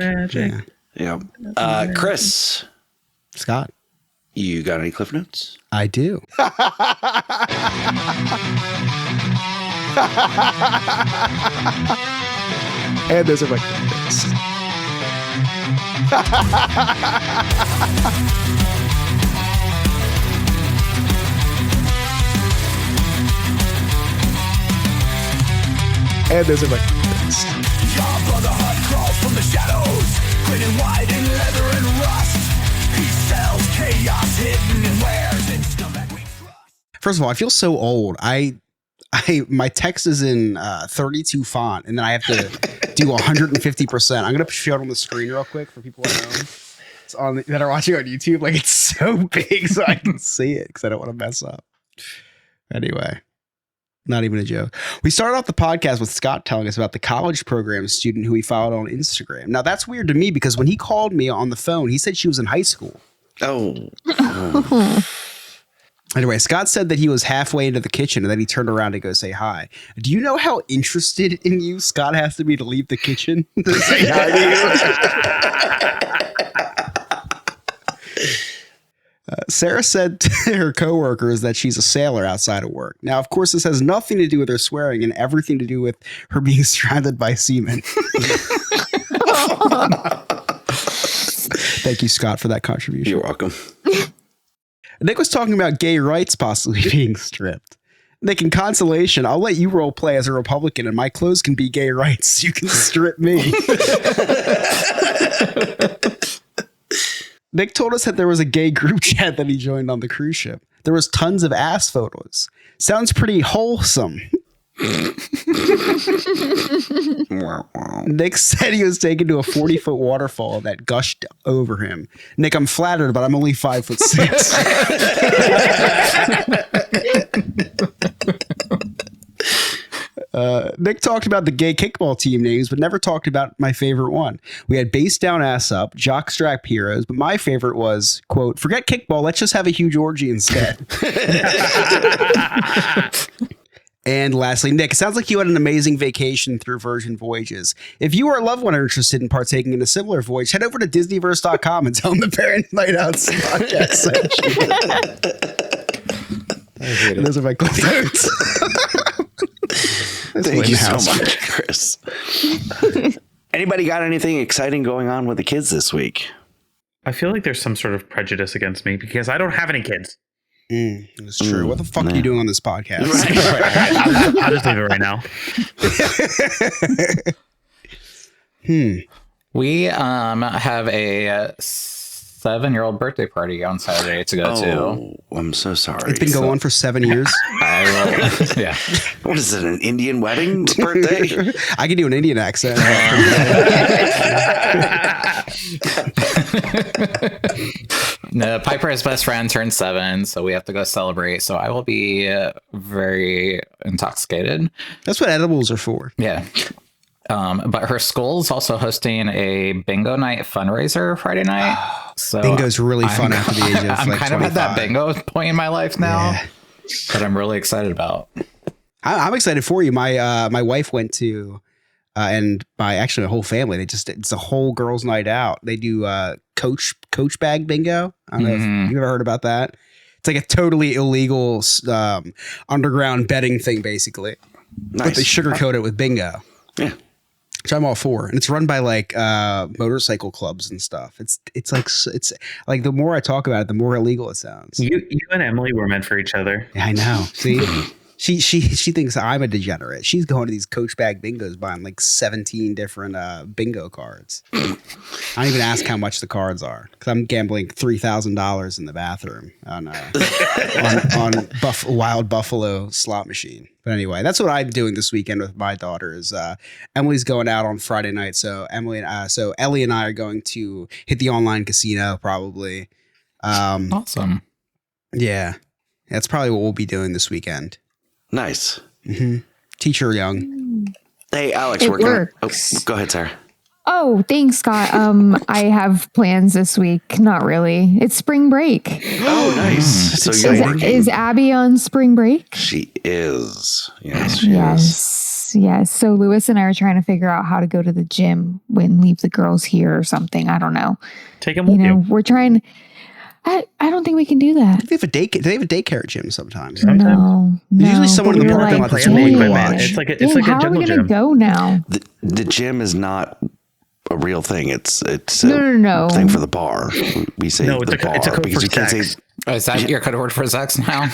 Yeah. Chris. Scott. You got any Cliff Notes? I do. And those are my Cliff Notes. And those are my favorites. Your brotherhood crawls from the shadows, grinning white in leather and rust. He sells chaos hidden in wares and scumbag we trust. First of all, I feel so old. My text is in 32 font, and then I have to do 150%. I'm gonna show it on the screen real quick for people at home. It's on that are watching on YouTube. Like, it's so big, so I can see it because I don't want to mess up. Anyway. Not even a joke. We started off the podcast with Scott telling us about the college program student who he followed on Instagram. Now, that's weird to me because when he called me on the phone, he said she was in high school. Oh. Anyway, Scott said that he was halfway into the kitchen and then he turned around to go say hi. Do you know how interested in you Scott has to be to leave the kitchen to say hi to you? Sarah said to her coworkers that she's a sailor outside of work. Now, of course, this has nothing to do with her swearing and everything to do with her being surrounded by semen. Thank you, Scott, for that contribution. You're welcome. Nick was talking about gay rights possibly being stripped. Nick, in consolation, I'll let you role play as a Republican and my clothes can be gay rights. You can strip me. Nick told us that there was a gay group chat that he joined on the cruise ship. There was tons of ass photos. Sounds pretty wholesome. Nick said he was taken to a 40-foot waterfall that gushed over him. Nick, I'm flattered, but I'm only 5'6". Nick talked about the gay kickball team names, but never talked about my favorite one. We had Base Down Ass Up, Jockstrap Heroes, but my favorite was, quote, forget kickball, let's just have a huge orgy instead. And lastly, Nick, it sounds like you had an amazing vacation through Virgin Voyages. If you or a loved one are interested in partaking in a similar voyage, head over to Disneyverse.com and tell them the Parent Night Out podcast sent you. Those are my clip notes. Thank you so much, Chris. Anybody got anything exciting going on with the kids this week? I feel like there's some sort of prejudice against me because I don't have any kids. That's true. What the fuck are you doing on this podcast? I'll just leave it right now. We have a 7-year-old birthday party on Saturday to go to. I'm so sorry. It's been going on for 7 years. Yeah. What is it, an Indian wedding birthday? I can do an Indian accent. No, Piper's best friend turned 7, so we have to go celebrate. So I will be very intoxicated. That's what edibles are for. Yeah. But her school is also hosting a bingo night fundraiser Friday night. So Bingo's really fun after the age of I'm like kind 25. of at that bingo point in my life now that I'm really excited about. I'm excited for you. My wife went to, and my actually my whole family. It's a whole girls' night out. They do coach bag bingo. I don't know if you've ever heard about that. It's like a totally illegal underground betting thing, basically. Nice. But they sugarcoat it with bingo. Yeah. Which I'm all for, and it's run by like motorcycle clubs and stuff. It's like the more I talk about it, the more illegal it sounds. You and Emily were meant for each other. Yeah, I know. See, she thinks I'm a degenerate. She's going to these coach bag bingos, buying like 17 different bingo cards. I don't even ask how much the cards are because I'm gambling $3,000 in the bathroom on Wild Buffalo slot machine. But anyway, that's what I'm doing this weekend with my daughter. Is Emily's going out on Friday night, so Ellie and I are going to hit the online casino probably. Awesome. Yeah, that's probably what we'll be doing this weekend. Nice. Teach her young. Hey, Alex, It we're gonna. Oh, works. go ahead, Sarah. Oh, thanks, Scott. I have plans this week. Not really. It's spring break. Oh, nice. So you're working. Is Abby on spring break? She is. Yes, she is. Yes. So Lewis and I are trying to figure out how to go to the gym when leave the girls here or something. I don't know. Take them with you. We're trying. I don't think we can do that. They have a daycare gym sometimes. No, no. There's usually someone in the But we were parking lot that's "Dang, willing to watch. It's like a how are jungle we going to gym. go now? The gym is not a real thing. It's No. thing for the bar. We say No, it's the bar it's a code because for you can't say. sex. Is that your code word for sex now?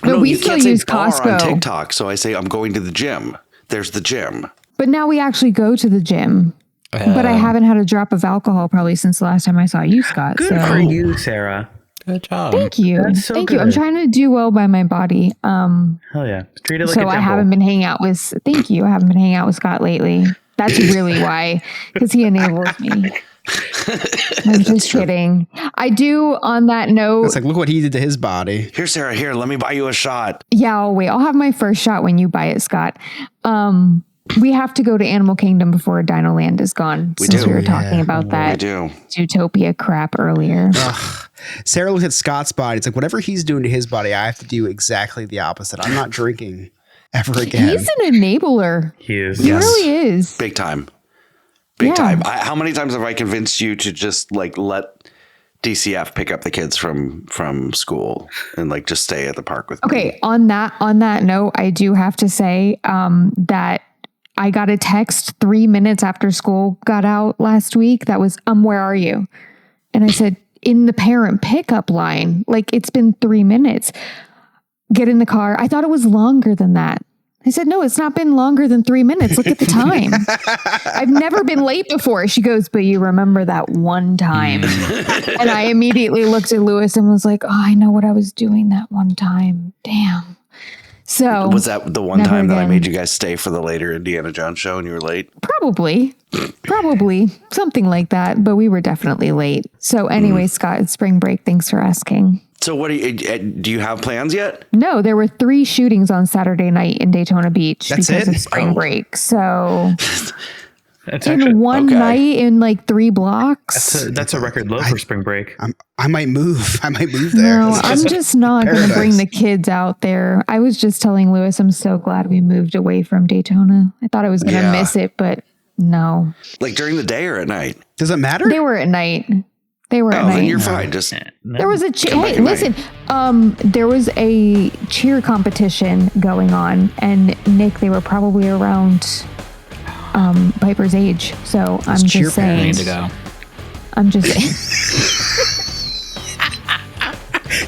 No, we you still can't say use bar on Costco. TikTok. So I say I'm going to the gym. There's the gym. But now we actually go to the gym. But I haven't had a drop of alcohol probably since the last time I saw you, Scott. Good so. for you, Sarah. Good job. Thank you. That's so Thank you. I'm good. trying to do well by my body. Hell yeah. Treat it like a So temple. I haven't been hanging out with. Thank you. I haven't been hanging out with Scott lately. That's really why, because he enables me. I'm just kidding. I do. On that note, It's like, look what he did to his body. Here, Sarah. Here, let me buy you a shot. yeah. I'll wait. I'll have my first shot when you buy it, Scott. We have to go to Animal Kingdom before Dino Land is gone. Since we were talking about We that do. Zootopia crap earlier. Sarah looked at Scott's body. It's like whatever he's doing to his body, I have to do exactly the opposite. I'm not drinking ever again. He's an enabler. He is. He really is. Big time. Big time. How many times have I convinced you to just like let DCF pick up the kids from school and like just stay at the park with me? Okay, on that note, I do have to say that I got a text 3 minutes after school got out last week that was, where are you? And I said, in the parent pickup line. Like, it's been 3 minutes. Get in the car. I thought it was longer than that. I said, no, it's not been longer than 3 minutes. Look at the time. I've never been late before. She goes, but you remember that one time. And I immediately looked at Lewis and was like, oh, I know what I was doing that one time. Damn. So Was that the one never time that I again. made you guys stay for the later Indiana Jones show and you were late? Probably something like that. But we were definitely late. So anyway, Scott, it's spring break. Thanks for asking. So what do you have plans yet? No, there were 3 shootings on Saturday night in Daytona Beach That's because it? of spring break. So That's in actually, one night in like 3 blocks. that's a record low for spring break. I might move. I might move there. No, It's I'm just not going to paradise. bring the kids out there. I was just telling Lewis, I'm so glad we moved away from Daytona. I thought I was going to miss it, but no. Like during the day or at night? Does it matter? They were at night. They were at Oh, then night. you're fine. Just There was a Come back hey, at listen. There was a cheer competition going on, and Nick, they were probably around Piper's age. So I'm cheer just I saying. need to go. I'm just saying.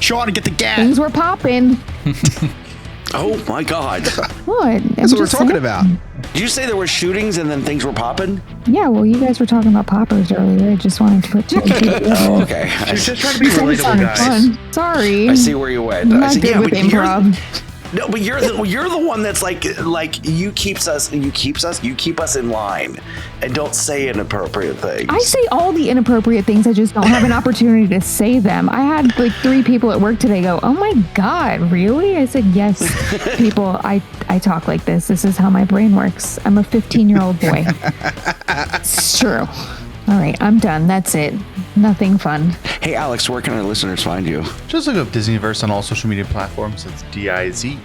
Sean, get the gas. Things were popping. oh my God. What? That's what we're talking about. Did you say there were shootings and then things were popping? Yeah, well, you guys were talking about poppers earlier. I just wanted to put two and two together. Oh, okay. She's just trying to be That relatable, sounded guys. fun. Sorry. I see where you went. I'm I not said, good yeah, with but improv. No, but you're the one that's like you keep us in line and don't say inappropriate things. I say all the inappropriate things. I just don't have an opportunity to say them. I had like 3 people at work today go, "Oh my God, really?" I said, "Yes, people. I talk like this. This is how my brain works. I'm a 15-year-old boy." It's true. All right, I'm done. That's it. Nothing fun. Hey, Alex, where can our listeners find you? Just look up Disneyverse on all social media platforms. It's DIZNEYVERSE.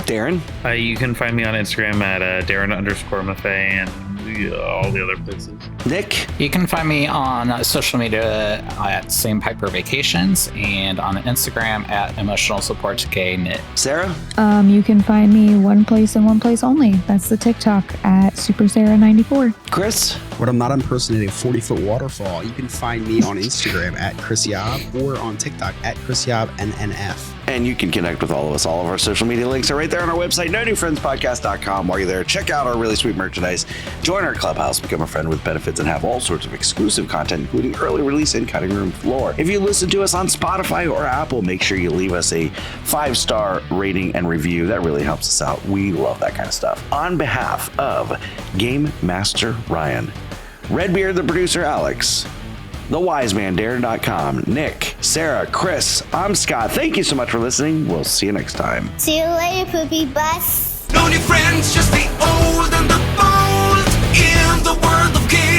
Darren? You can find me on Instagram at Darren_Maffei and all the other places. Nick? You can find me on social media at Same Piper Vacations and on Instagram at Emotional Support Knit. Sarah? You can find me one place and one place only. That's the TikTok at SuperSarah94. Chris? When I'm not impersonating a 40-foot waterfall, you can find me on Instagram at Chris Yob or on TikTok at Chris Yob NNF. And you can connect with all of us. All of our social media links are right there on our website, nonewfriendspodcast.com. While you're there, check out our really sweet merchandise. Join our clubhouse, become a friend with benefits, and have all sorts of exclusive content, including early release and cutting room floor. If you listen to us on Spotify or Apple, make sure you leave us a 5-star rating and review. That really helps us out. We love that kind of stuff. On behalf of Game Master Ryan, Redbeard, the producer Alex, The Wise Man, Darren.com, Nick, Sarah, Chris, I'm Scott. Thank you so much for listening. We'll see you next time. See you later, poopy bus. No new friends, just the old and the bold in the world of games.